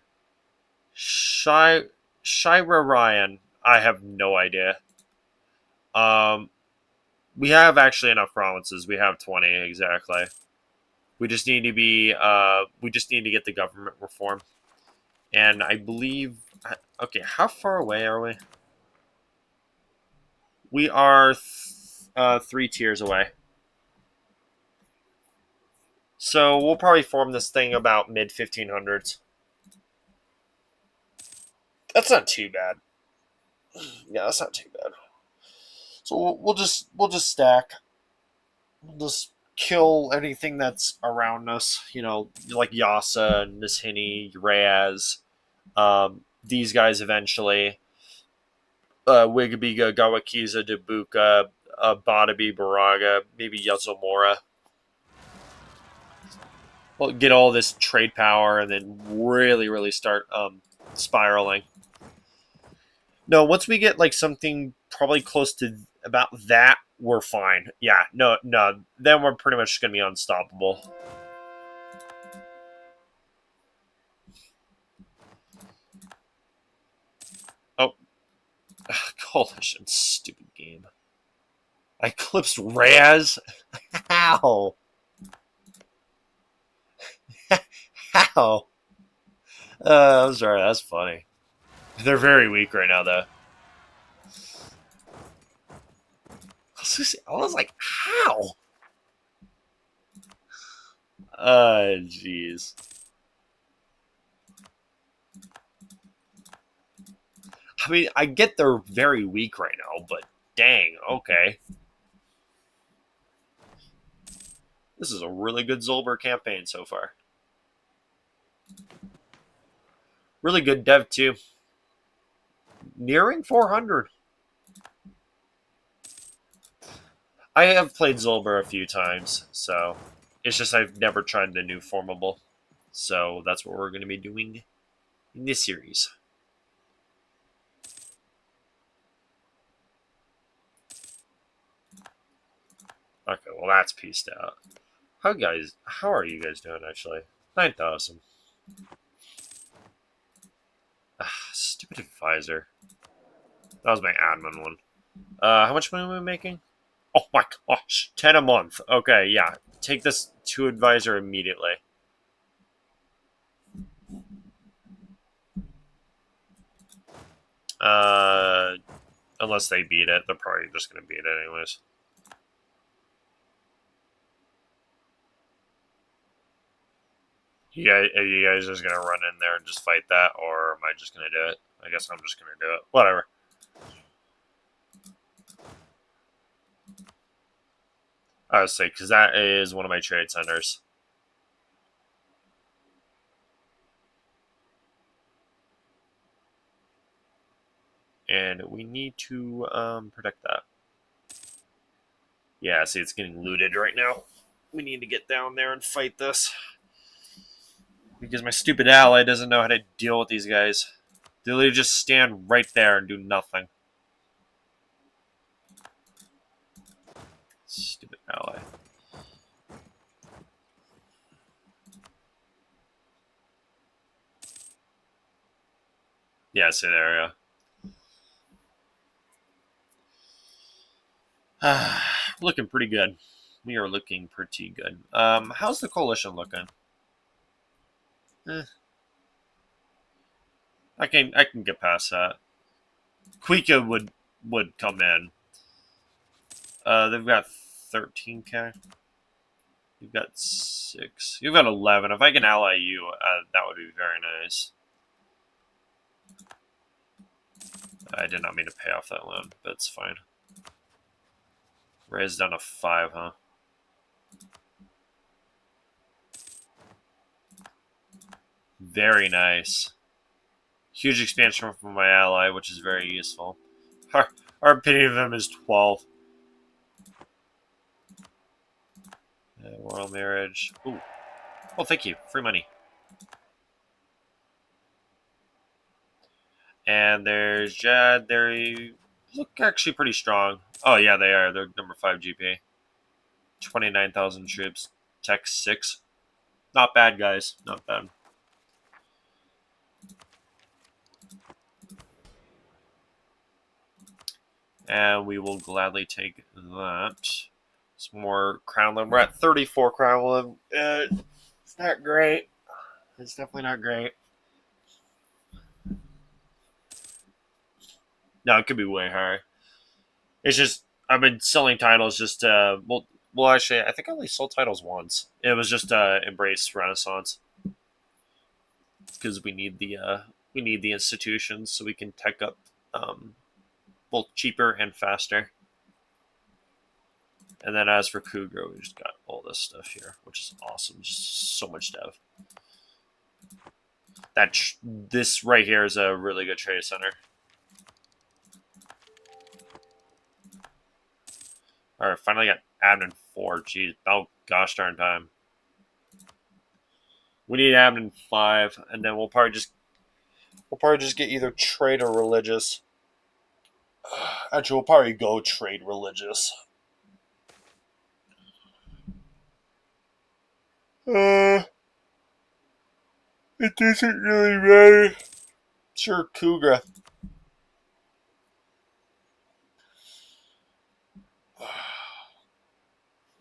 Shyraryan. I have no idea. We have actually enough provinces. We have 20 exactly. We just need to be. We just need to get the government reform, and I believe Okay, how far away are we? We are 3 tiers away. So we'll probably form this thing about mid 1500s. That's not too bad. Yeah, that's not too bad. So we'll just stack. We'll just kill anything that's around us. Like Yasa, Nishini, Reyes, these guys eventually. Wigabiga, Gawakiza, Dabuka, Badabi, Baraga, maybe Yazomora. We'll get all this trade power and then really, really start spiraling. No, once we get like something probably close to about that, we're fine. Yeah, no, no. Then we're pretty much going to be unstoppable. Oh, Coalition, stupid game. I clipped Raz. How? How? I'm sorry. That's funny. They're very weak right now, though. I was like, how? Jeez. I mean, I get they're very weak right now, but dang, okay. This is a really good Zolber campaign so far. Really good dev, too. Nearing 400. I have played Zolber a few times, so it's just I've never tried the new formable. So that's what we're going to be doing in this series. Okay, well that's pieced out. How are you guys doing actually? 9,000. Stupid advisor. That was my admin one. How much money are we making? Oh my gosh, 10 a month. Okay, yeah. Take this to advisor immediately. Uh, Unless they beat it, they're probably just gonna beat it anyways. Are you guys just gonna run in there and just fight that, or am I just gonna do it? I guess I'm just gonna do it. Whatever. I would say because that is one of my trade centers, and we need to protect that. Yeah, see, it's getting looted right now. We need to get down there and fight this because my stupid ally doesn't know how to deal with these guys. They literally just stand right there and do nothing. Stupid ally. Yeah, see there, yeah. Looking pretty good. We are looking pretty good. How's the coalition looking? Eh, I can get past that. Quika would come in. They've got 13k. You've got 6. You've got 11. If I can ally you, that would be very nice. I did not mean to pay off that loan, but it's fine. Raised down to 5, huh? Very nice. Huge expansion from my ally, which is very useful. Our opinion of him is 12. Royal marriage. Ooh. Oh, thank you. Free money. And there's Jad. They look actually pretty strong. Oh, yeah, they are. They're number 5 GP. 29,000 troops. Tech 6. Not bad, guys. Not bad. And we will gladly take that. Some more crown land. We're at 34 crown land. It's not great. It's definitely not great. No, it could be way higher. It's just I've been selling titles just well actually I think I only sold titles once. It was just Embrace Renaissance because we need the institutions so we can tech up um, both cheaper and faster. And then as for Cougar, we just got all this stuff here, which is awesome. Just so much dev. This right here is a really good trade center. All right, finally got admin 4. Jeez, oh gosh darn time. We need admin 5, and then we'll probably just get either trade or religious. Actually, we'll probably go trade religious. It doesn't really matter. Sure, Cougar.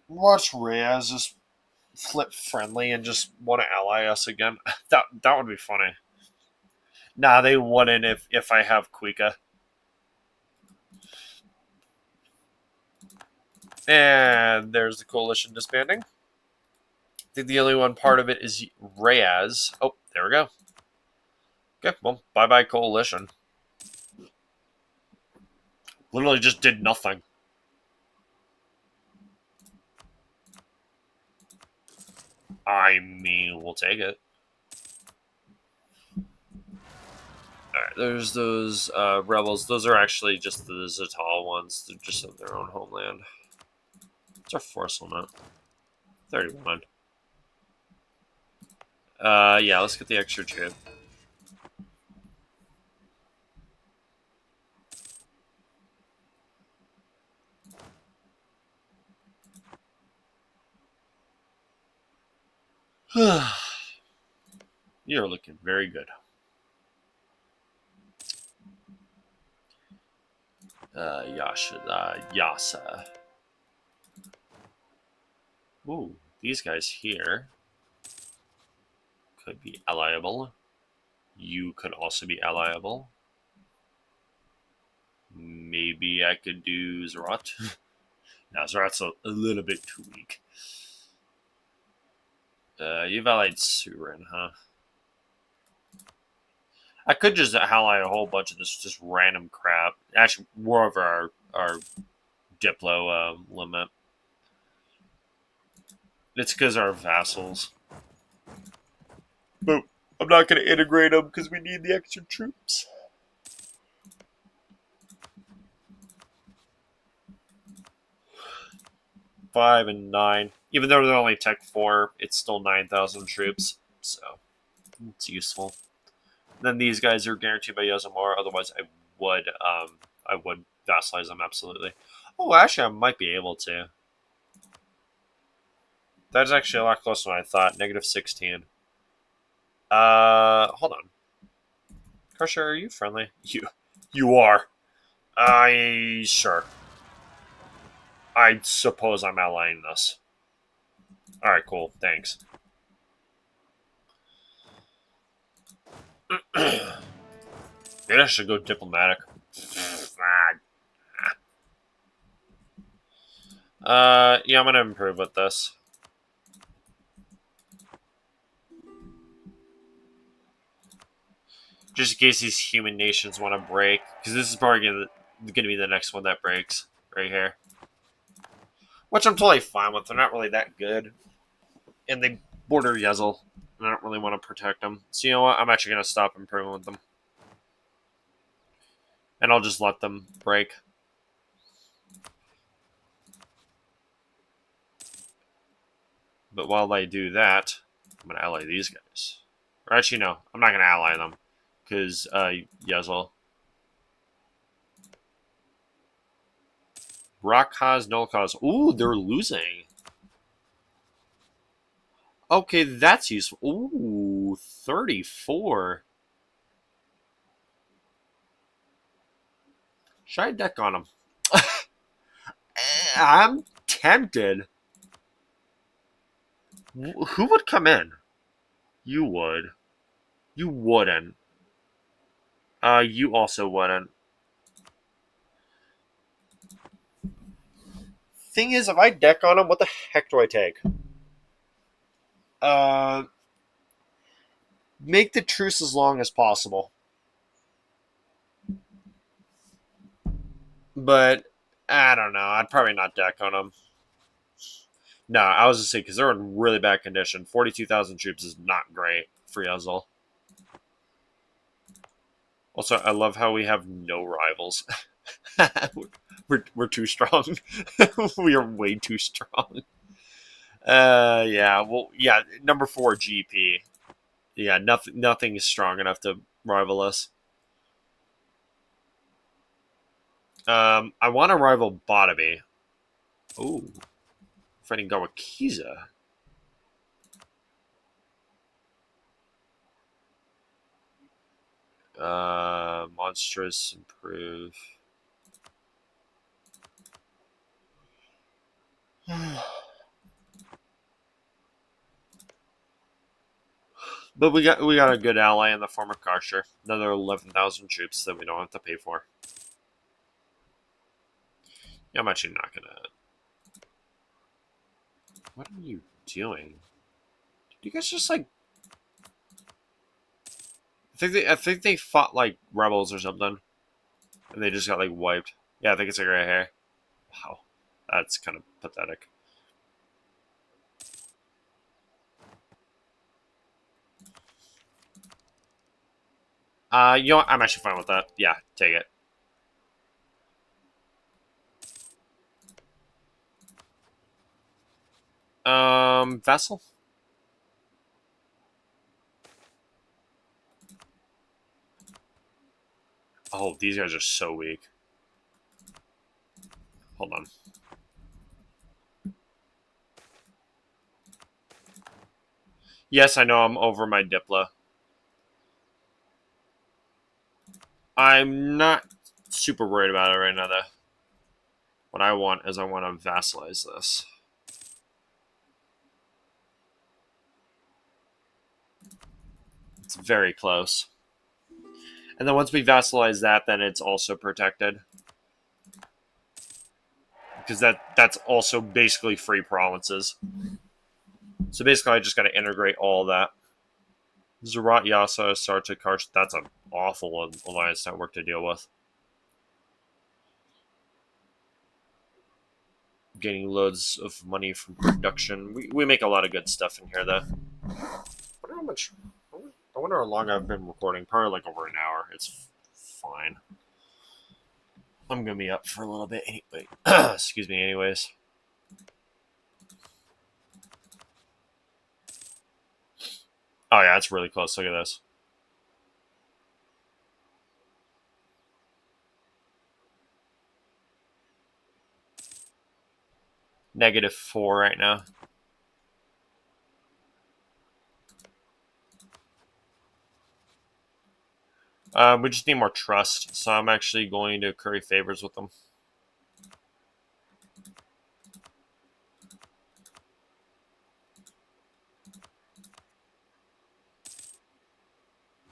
Watch Reyes just flip friendly and just want to ally us again. That would be funny. Nah, they wouldn't if I have Kuika. And there's the coalition disbanding. I think the only one part of it is Reyes. Oh, there we go. Okay, well, bye-bye coalition. Literally just did nothing. I mean, we'll take it. Alright, there's those rebels. Those are actually just the Zatal ones. They're just of their own homeland. What's our force limit? 31. Yeah, let's get the extra trip. You're looking very good. Yasa. Ooh, these guys here could be allyable. You could also be allyable. Maybe I could do Zerat. No, Zerat's a little bit too weak. You've allied Surin, huh? I could just ally a whole bunch of this just random crap. Actually, we're over our Diplo limit. It's because our vassals. But I'm not going to integrate them because we need the extra troops. Five and 9. Even though they're only Tech 4, it's still 9,000 troops. So, it's useful. And then these guys are guaranteed by Yazamar. Otherwise, I would vassalize them absolutely. Oh, actually, I might be able to. That's actually a lot closer than I thought. Negative 16. Hold on. Crusher, are you friendly? You are. Sure. I suppose I'm allying this. Alright, cool. Thanks. Maybe I should go diplomatic. Yeah, I'm gonna improve with this. Just in case these human nations want to break. Because this is probably going to be the next one that breaks. Right here. Which I'm totally fine with. They're not really that good. And they border Yezel. And I don't really want to protect them. So you know what? I'm actually going to stop improving with them. And I'll just let them break. But while I do that, I'm going to ally these guys. Or actually, no. I'm not going to ally them. Because Yezel. Rock cause, null cause. Ooh, they're losing. Okay, that's useful. Ooh, 34. Should I deck on him? I'm tempted. Who would come in? You would. You wouldn't. You also wouldn't. thing is, if I deck on them, what the heck do I take? Uh, make the truce as long as possible. But I don't know. I'd probably not deck on them. No, I was just saying because they're in really bad condition. 42,000 troops is not great for Yazul. Also, I love how we have no rivals. we're too strong. We are way too strong. Yeah. Well, yeah. Number 4 GP. Yeah, nothing is strong enough to rival us. I want to rival Bottomy. Ooh, fighting Gawakiza. Monstrous improve. But we got a good ally in the form of Karcher. Another 11,000 troops that we don't have to pay for. Yeah, I'm actually not gonna. What are you doing? You guys just like. I think they fought like rebels or something, and they just got like wiped. Yeah, I think it's like right here. Wow, that's kind of pathetic. You know what? I'm actually fine with that. Yeah, take it. Vessel. Oh, these guys are so weak. Hold on. Yes, I know I'm over my Diplo. I'm not super worried about it right now, though. What I want is I want to vassalize this. It's very close. And then once we vassalize that, then it's also protected. Because that's also basically free provinces. So basically I just got to integrate all that. Zerat, Yasa, Sarta, Karsh, that's an awful alliance network to deal with. Getting loads of money from production. We make a lot of good stuff in here, though. I wonder how much. I wonder how long I've been recording. Probably like over an hour. It's fine. I'm gonna be up for a little bit anyway. Excuse me. Anyways. Oh yeah, it's really close. Look at this. -4 right now. We just need more trust, so I'm actually going to curry favors with them.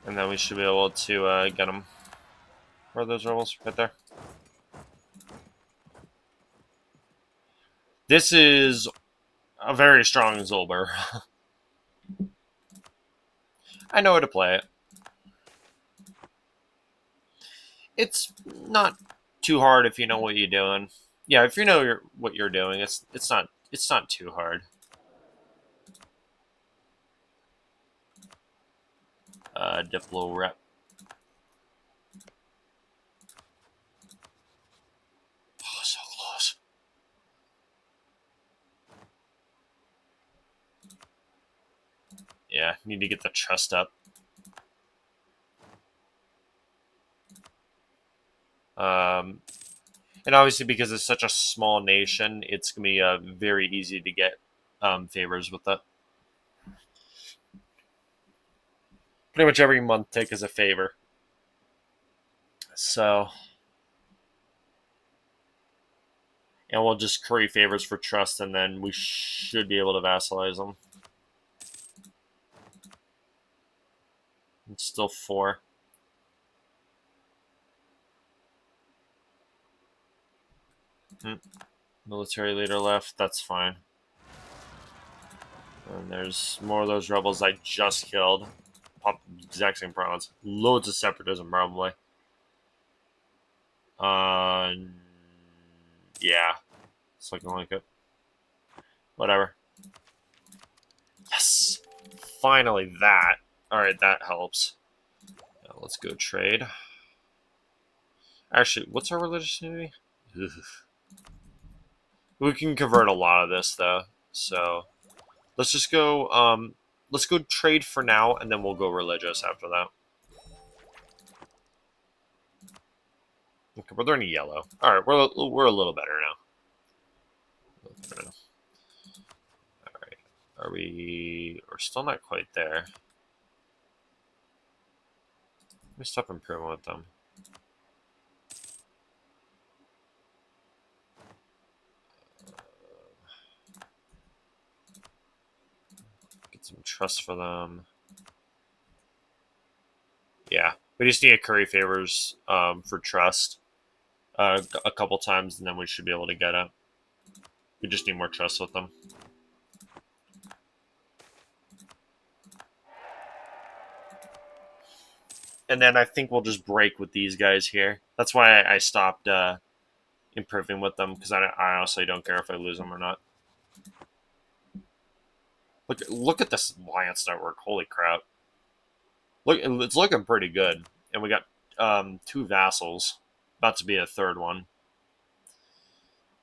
And then we should be able to get them. Where are those rebels? Right there. This is a very strong Zolber. I know how to play it. It's not too hard if you know what you're doing. Yeah, if you know what you're doing, it's not too hard. Diplo rep. Oh, so close. Yeah, need to get the trust up. And obviously because it's such a small nation, it's gonna be very easy to get favors with it. Pretty much every month take as a favor. So, and we'll just curry favors for trust, and then we should be able to vassalize them. It's still 4. Military leader left. That's fine. And there's more of those rebels I just killed. Pop exact same province. Loads of separatism, probably. Uh, yeah, it's looking like it. Whatever. Yes, finally that. All right, that helps. Now let's go trade. Actually, what's our religious unity? We can convert a lot of this though, so let's just go. Let's go trade for now, and then we'll go religious after that. Okay, but they're in yellow. All right, we're a little better now. All right, are we? We're still not quite there. Let me stop improving with them. Get some trust for them. Yeah, we just need a curry favors for trust a couple times, and then we should be able to get it. We just need more trust with them. And then I think we'll just break with these guys here. That's why I stopped improving with them, because I honestly don't care if I lose them or not. Look at this alliance network. Holy crap! Look, it's looking pretty good. And we got two vassals. About to be a third one.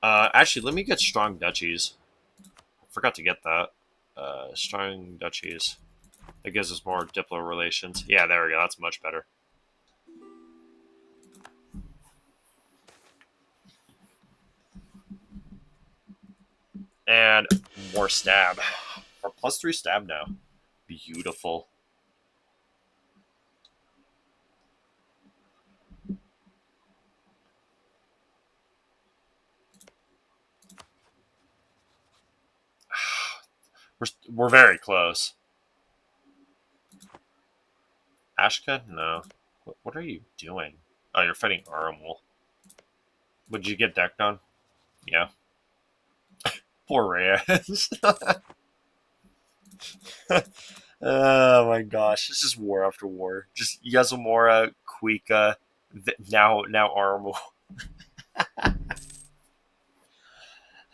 Actually, let me get strong duchies. I forgot to get that. Strong duchies. It gives us more diplo relations. Yeah, there we go. That's much better. And more stab. Or +3 stab now. Beautiful. We're very close. Ashka? No. What are you doing? Oh, you're fighting Aramul. Would you get decked on? Yeah. Poor Reyes. Oh my gosh, this is war after war. Just Yazamora, Kuika, now Aramul.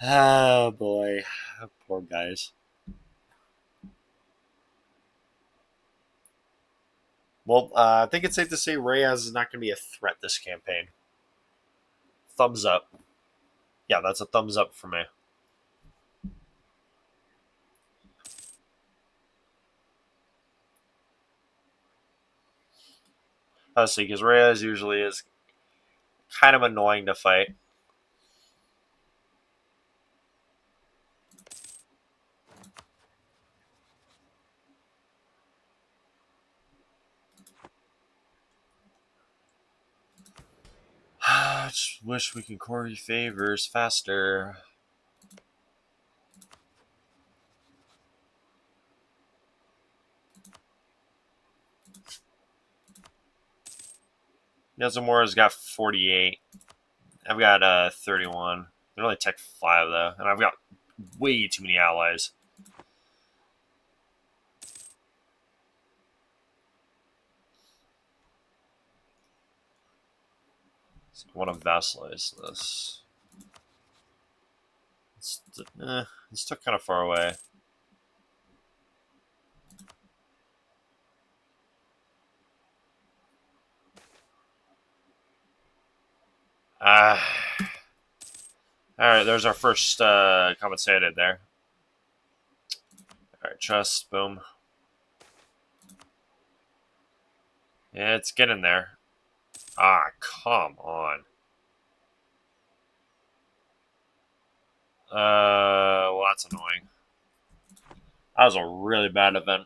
Oh boy, poor guys. Well, I think it's safe to say Reyes is not going to be a threat this campaign. Thumbs up. Yeah, that's a thumbs up for me. Honestly, because Reyes usually is kind of annoying to fight. I just wish we could Corey favors faster. Yazamura's got 48. I've got 31. They're only tech 5 though, and I've got way too many allies. So I want to vassalize this. It's still kind of far away. Ah. Alright, there's our first compensated there. Alright, trust, boom. Yeah, it's getting there. Ah, come on. Well, that's annoying. That was a really bad event.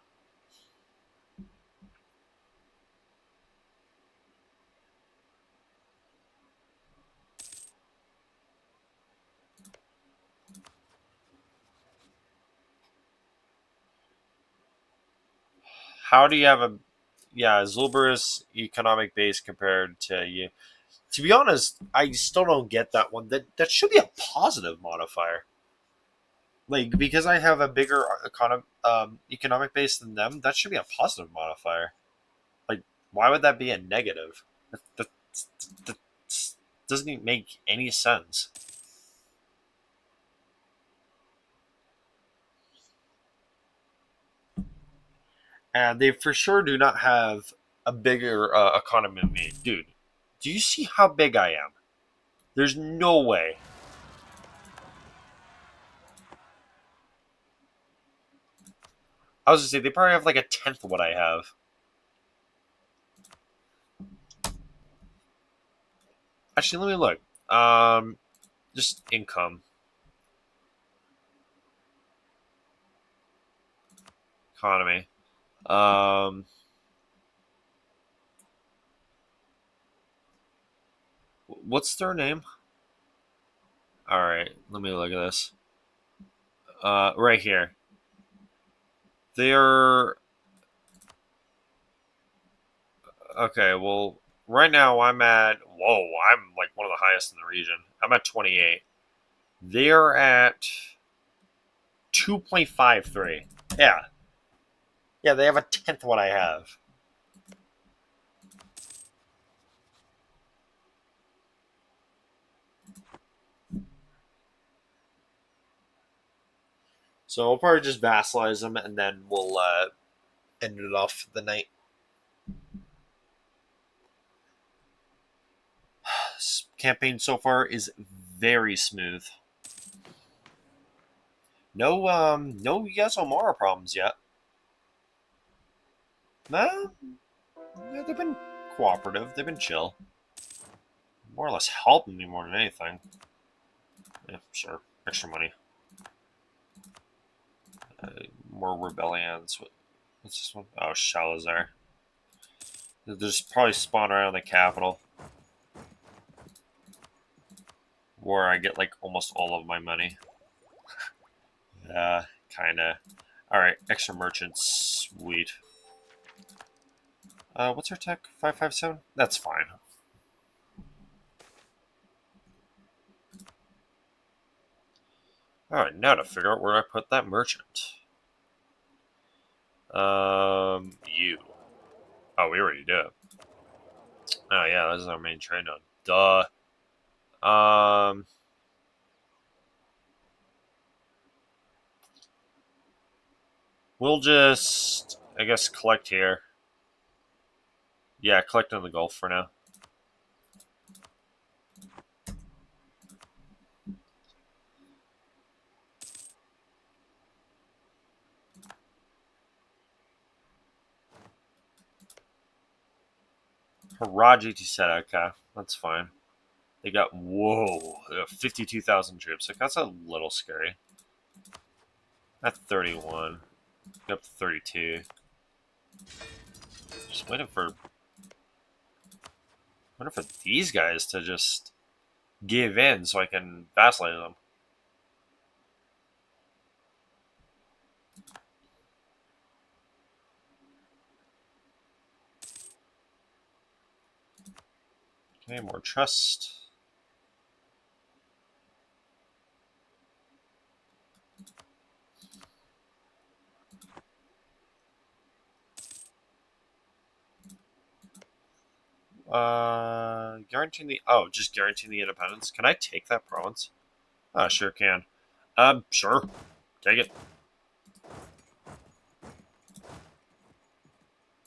How do you have a... Yeah, Zulber's economic base compared to you. To be honest, I still don't get that one. That should be a positive modifier. Like because I have a bigger economic base than them, that should be a positive modifier. Like, why would that be a negative? That doesn't even make any sense. And they for sure do not have a bigger economy than me, dude. Do you see how big I am? There's no way. I was gonna say they probably have like a tenth of what I have. Actually, let me look. Just income, economy. Um, what's their name? All right, let me look at this. Right here. They're okay. Well, right now I'm at. Whoa, I'm like one of the highest in the region. I'm at 28. They're at 2.53. Yeah, yeah. They have a tenth of what I have. So we'll probably just vassalize them, and then we'll end it off the night. This campaign so far is very smooth. No Yasomara problems yet. Nah, yeah, they've been cooperative. They've been chill. More or less helping me more than anything. Yeah, sure. Extra money. Uh, More rebellions. What's this one? Oh, Shalazar. There's probably spawn around the capital, where I get like almost all of my money. Kinda. Alright, extra merchants. Sweet. What's our tech? 557? That's fine. Alright, now to figure out where I put that merchant. You. Oh, we already did. Oh, yeah, this is our main trade node. Duh. Um, we'll just, I guess, collect here. Yeah, collect on the Gulf for now. Haraji to set, okay, that's fine. They got, whoa, they got 52,000 troops. Like, that's a little scary. At 31. Up to 32. Just waiting for these guys to just give in so I can vacillate them. Okay, more trust. Guaranteeing the just guaranteeing the independence. Can I take that province? Sure can. Sure, take it.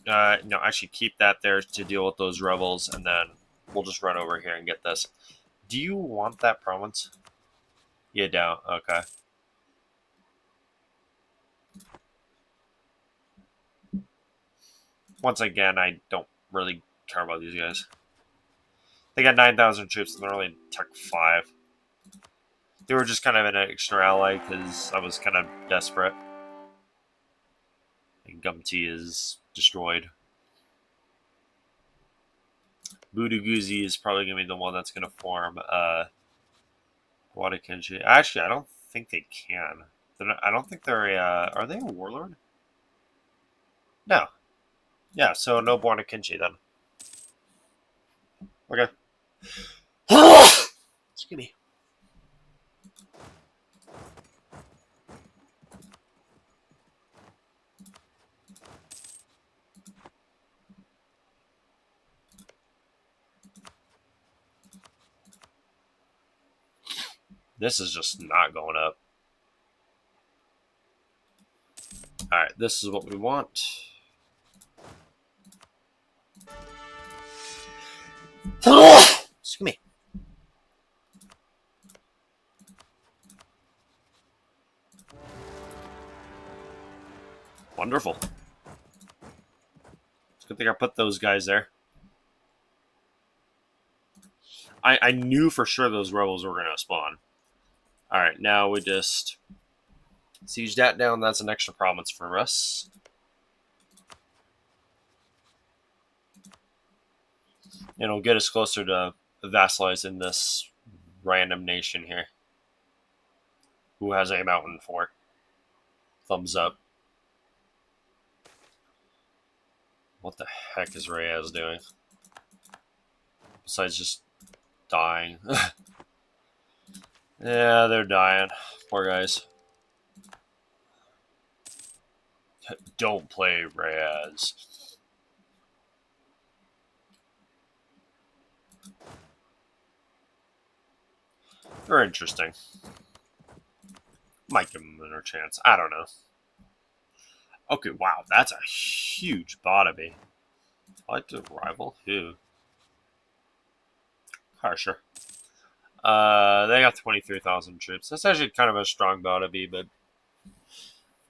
No, actually keep that there to deal with those rebels, and then we'll just run over here and get this. Do you want that province? You don't. Okay. Once again, I don't really care about these guys. They got 9,000 troops, and they're only Tech 5. They were just kind of an extra ally because I was kind of desperate. And Gumti is destroyed. Buduguzi is probably going to be the one that's going to form Wadakinji. Actually, I don't think they can. I don't think they're a. Are they a warlord? No. Yeah, so no Buanakinchi then. Okay. Excuse me. This is just not going up. Alright, this is what we want. Excuse me. Wonderful. It's a good thing I put those guys there. I knew for sure those rebels were going to spawn. Alright, now we just siege that down. That's an extra province for us. And it'll get us closer to vassalizing this random nation here who has a mountain fort. Thumbs up. What the heck is Reyes doing? Besides just dying. Yeah, they're dying. Poor guys. Don't play Reyes. They're interesting. Might give them another chance. I don't know. Okay, wow, that's a huge bottomby. I like to rival who? Sure. They got 23,000 troops. That's actually kind of a strong bottomby, but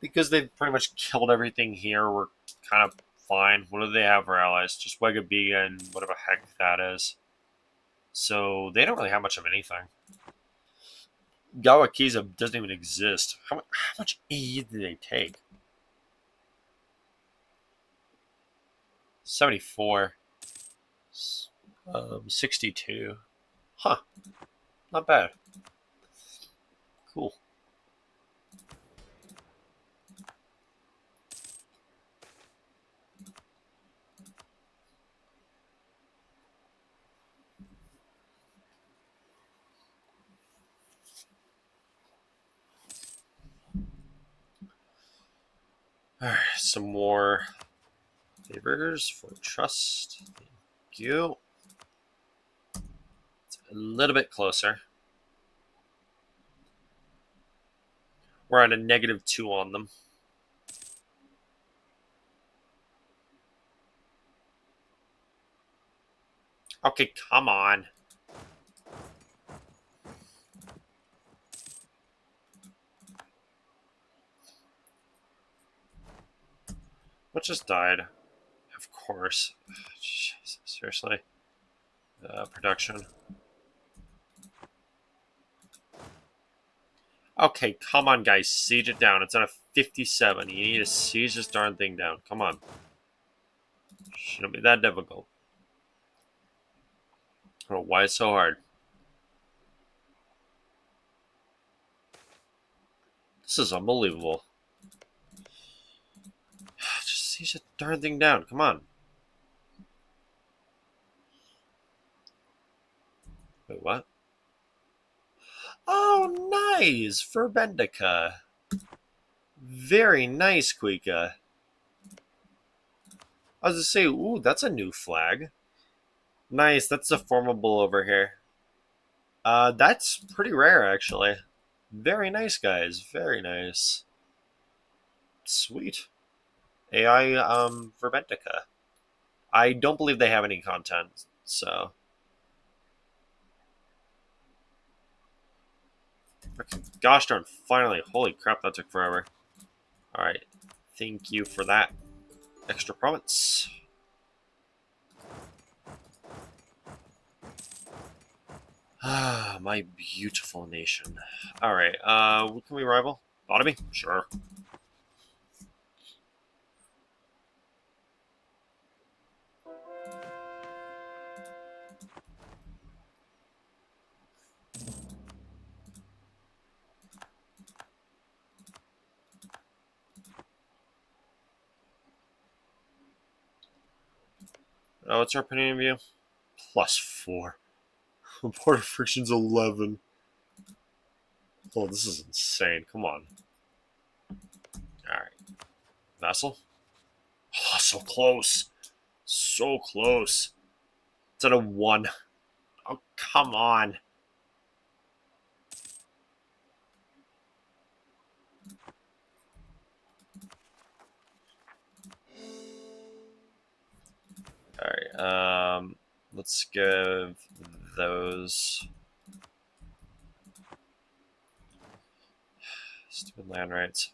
because they've pretty much killed everything here, we're kind of fine. What do they have for allies? Just Wegabiga and whatever heck that is. So they don't really have much of anything. Gawakiza doesn't even exist. How much E did they take? 74. 62. Huh. Not bad. Cool. Alright, some more favors for trust. Thank you. It's a little bit closer. We're at a -2 on them. Okay, come on. What just died? Of course. Jesus, seriously. Production. Okay, come on, guys. Siege it down. It's at a 57. You need to siege this darn thing down. Come on. Shouldn't be that difficult. I don't know why it's so hard. This is unbelievable. Just siege the darn thing down. Come on. Wait, what? Oh, nice! Verbendica. Very nice, Quika. I was to say, ooh, that's a new flag. Nice, that's a formable over here. That's pretty rare, actually. Very nice, guys. Very nice. Sweet. AI, Verbentica. I don't believe they have any content, so... Okay, gosh darn, finally. Holy crap, that took forever. Alright, thank you for that extra province. Ah, my beautiful nation. Alright, can we rival? Bottomby? Sure. Oh, what's our opinion view? +4. Border friction's 11. Oh, this is insane. Come on. Alright. Vessel? Oh, so close. So close. It's at a 1. Oh, come on. Alright, let's give those stupid land rights.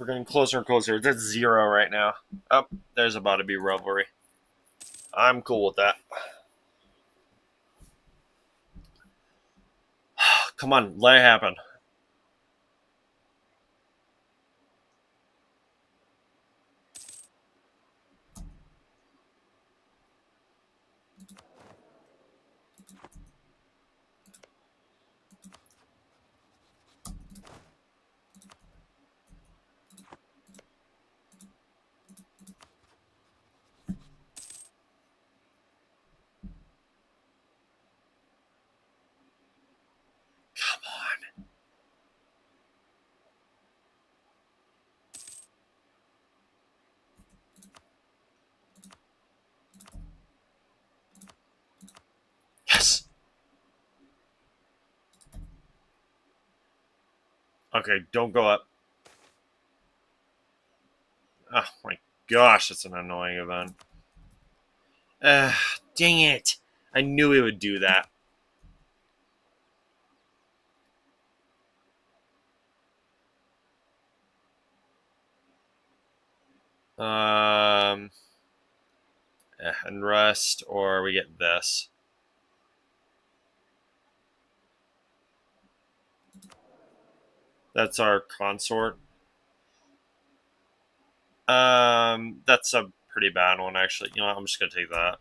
We're getting closer and closer. It's at 0 right now. Oh, there's about to be revelry. I'm cool with that. Come on, let it happen. Come on. Yes. Okay, don't go up. Oh my gosh, it's an annoying event. Dang it. I knew he would do that. And rest, or we get this. That's our consort. That's a pretty bad one, actually. You know what? I'm just gonna take that.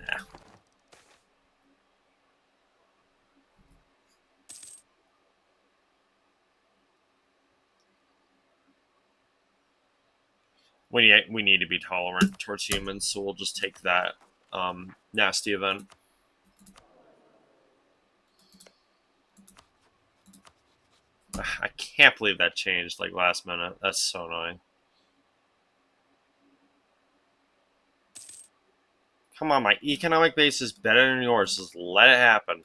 Yeah. We need to be tolerant towards humans, so we'll just take that nasty event. I can't believe that changed like last minute. That's so annoying. Come on, my economic base is better than yours. Just let it happen.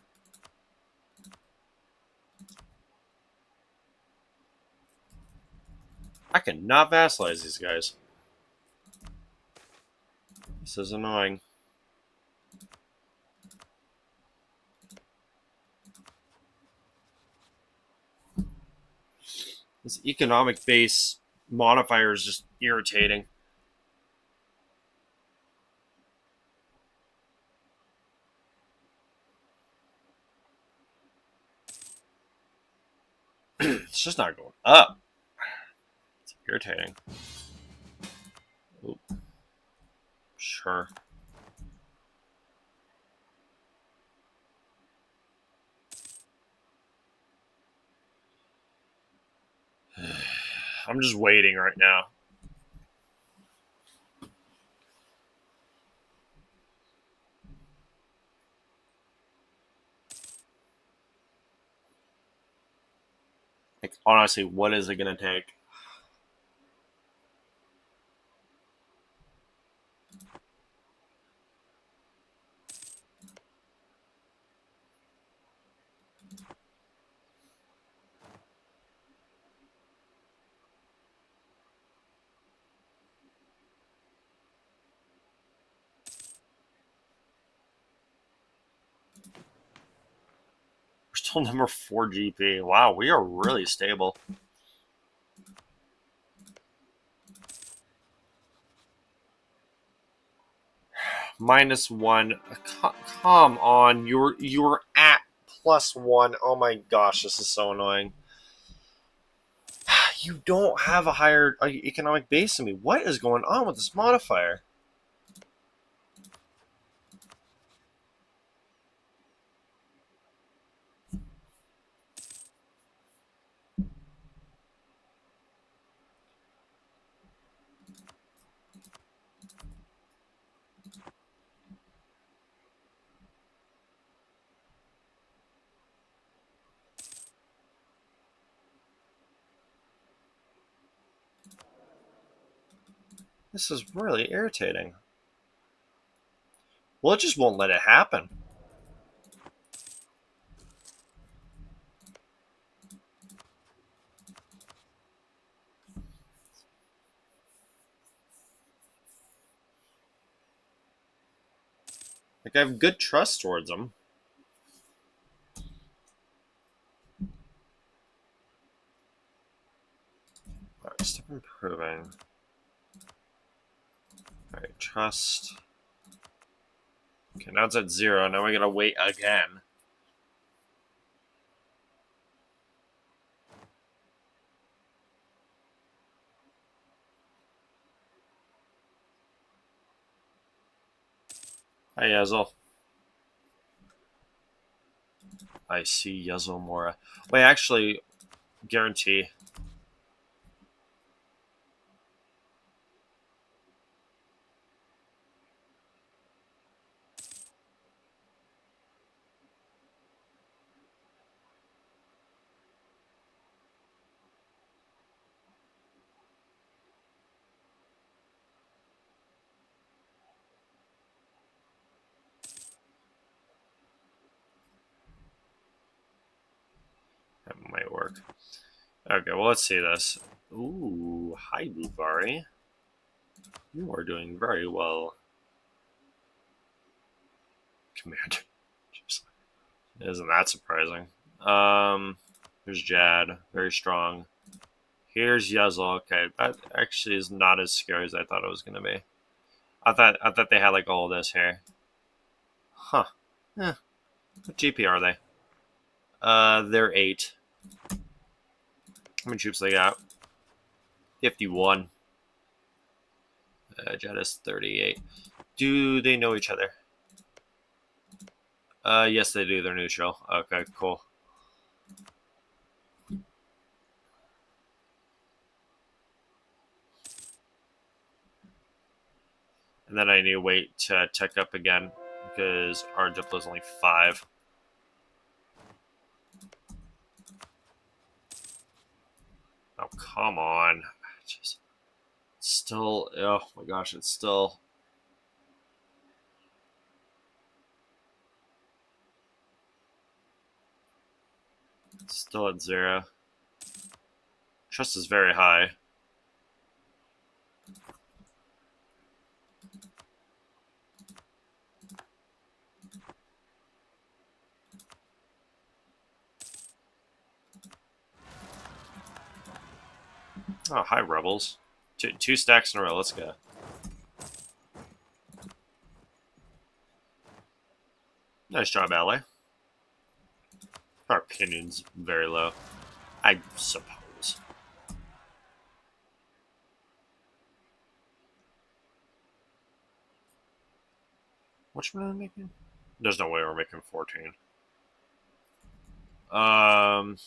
I cannot vassalize these guys. This is annoying. This economic base modifier is just irritating. It's just not going up. It's irritating. Oop. Sure. I'm just waiting right now. Like, honestly, what is it going to take? We're still number 4 GP. Wow, we are really stable. -1. Come on, you're at +1. Oh my gosh, this is so annoying. You don't have a higher economic base than me. What is going on with this modifier? This is really irritating. Well, it just won't let it happen. Like, I have good trust towards them. Alright, stop improving. Alright, trust. Okay, now it's at 0. Now we gotta wait again. Hi, Yezel. I see Yezel Mora. Wait, actually, guarantee. That might work. Okay, well, let's see this. Ooh, hi, Buvari. You are doing very well. Commander. Jeez. Isn't that surprising? Here's Jad. Very strong. Here's Yezel. Okay, that actually is not as scary as I thought it was going to be. I thought they had like all this here. Huh. Eh. What GP are they? They're 8. How many troops they got? 51. Jad is 38. Do they know each other? Yes, they do. They're neutral. Okay, cool. And then I need to wait to tech up again because our Diplo is only 5. Oh, come on. Just still, oh my gosh, it's still. Still at 0. Trust is very high. Oh, hi, Rebels. Two stacks in a row. Let's go. Nice job, Ally. Our opinion's very low, I suppose. Which one am I making? There's no way we're making 14. Um.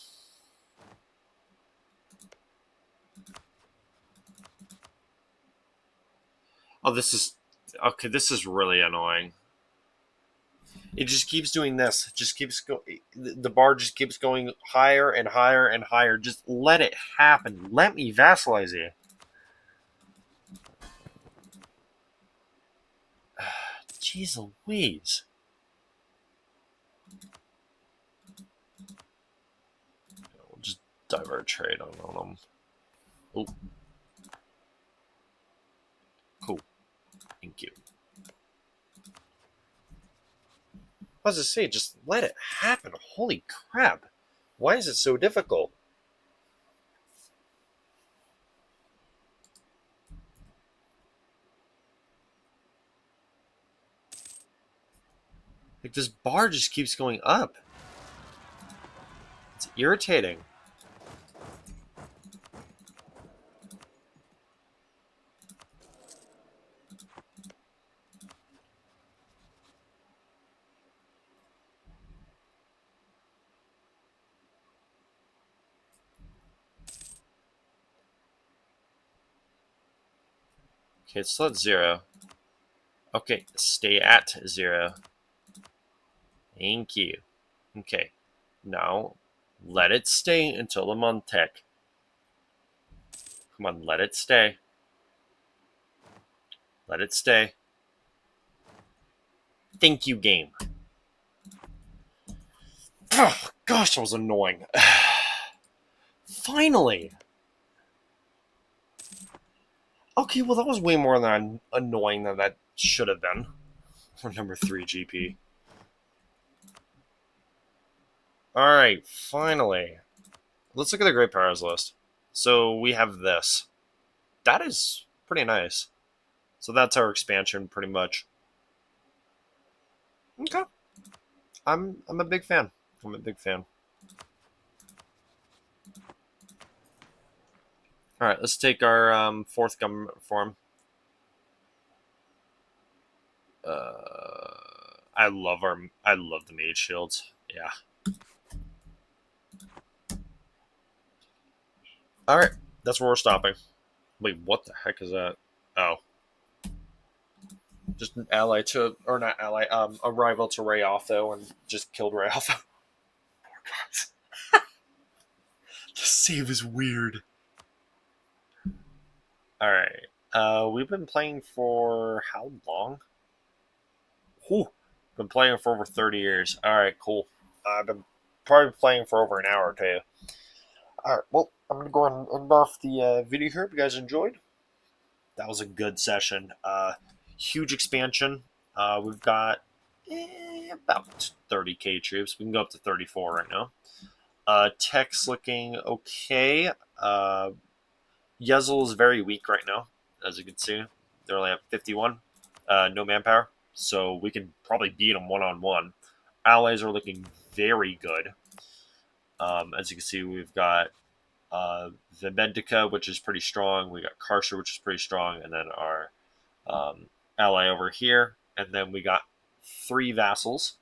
Oh, this is okay. This is really annoying. It just keeps doing this. It just keeps go. The bar just keeps going higher and higher and higher. Just let it happen. Let me vassalize you. Jeez Louise. We'll just divert trade on them. Oh, cool. Thank you. I was to say, just let it happen. Holy crap. Why is it so difficult? Like, this bar just keeps going up. It's irritating. Okay, it's still at 0. Okay, stay at 0. Thank you. Okay, now let it stay until the Montec. Come on, let it stay. Let it stay. Thank you, game. Oh, gosh, that was annoying. Finally. Okay, well, that was way more than annoying than that should have been. For number 3 GP. Alright, finally. Let's look at the Great Powers list. So we have this. That is pretty nice. So that's our expansion, pretty much. Okay. I'm a big fan. I'm a big fan. Alright, let's take our fourth government reform. I love the mage shields. Yeah. Alright, that's where we're stopping. Wait, what the heck is that? Oh. Just an ally to, or not ally, a rival to Ray Alpha and just killed Ray Alpha. Poor guys. The save is weird. Alright. We've been playing for how long? Whew. Been playing for over 30 years. Alright, cool. I've been probably playing for over an hour or two. Alright, well, I'm going to go ahead and end off the video here. If you guys enjoyed, that was a good session. Huge expansion. We've got about 30k troops. We can go up to 34 right now. Tech's looking okay. Yezel is very weak right now, as you can see. They're only at 51. No manpower, so we can probably beat them one-on-one. Allies are looking very good. As you can see, we've got Vimendica, which is pretty strong. We got Karsha, which is pretty strong, and then our ally over here. And then we got 3 vassals.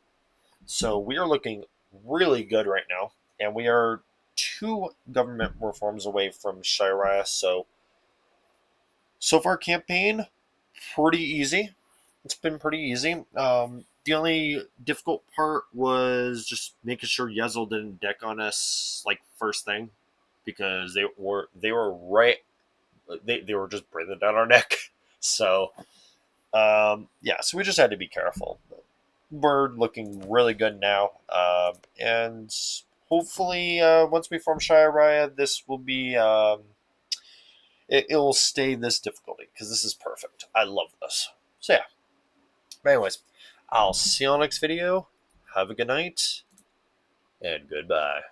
So we are looking really good right now. And we are 2 government reforms away from Shyraryan. So far, campaign, pretty easy. It's been pretty easy. The only difficult part was just making sure Yezel didn't deck on us like first thing, because they were right. They were just breathing down our neck. So yeah, so we just had to be careful. We're looking really good now, and hopefully, once we form Shyraryan, this will be it will stay this difficulty, because this is perfect. I love this. So yeah. But anyways, I'll see you on the next video. Have a good night, and goodbye.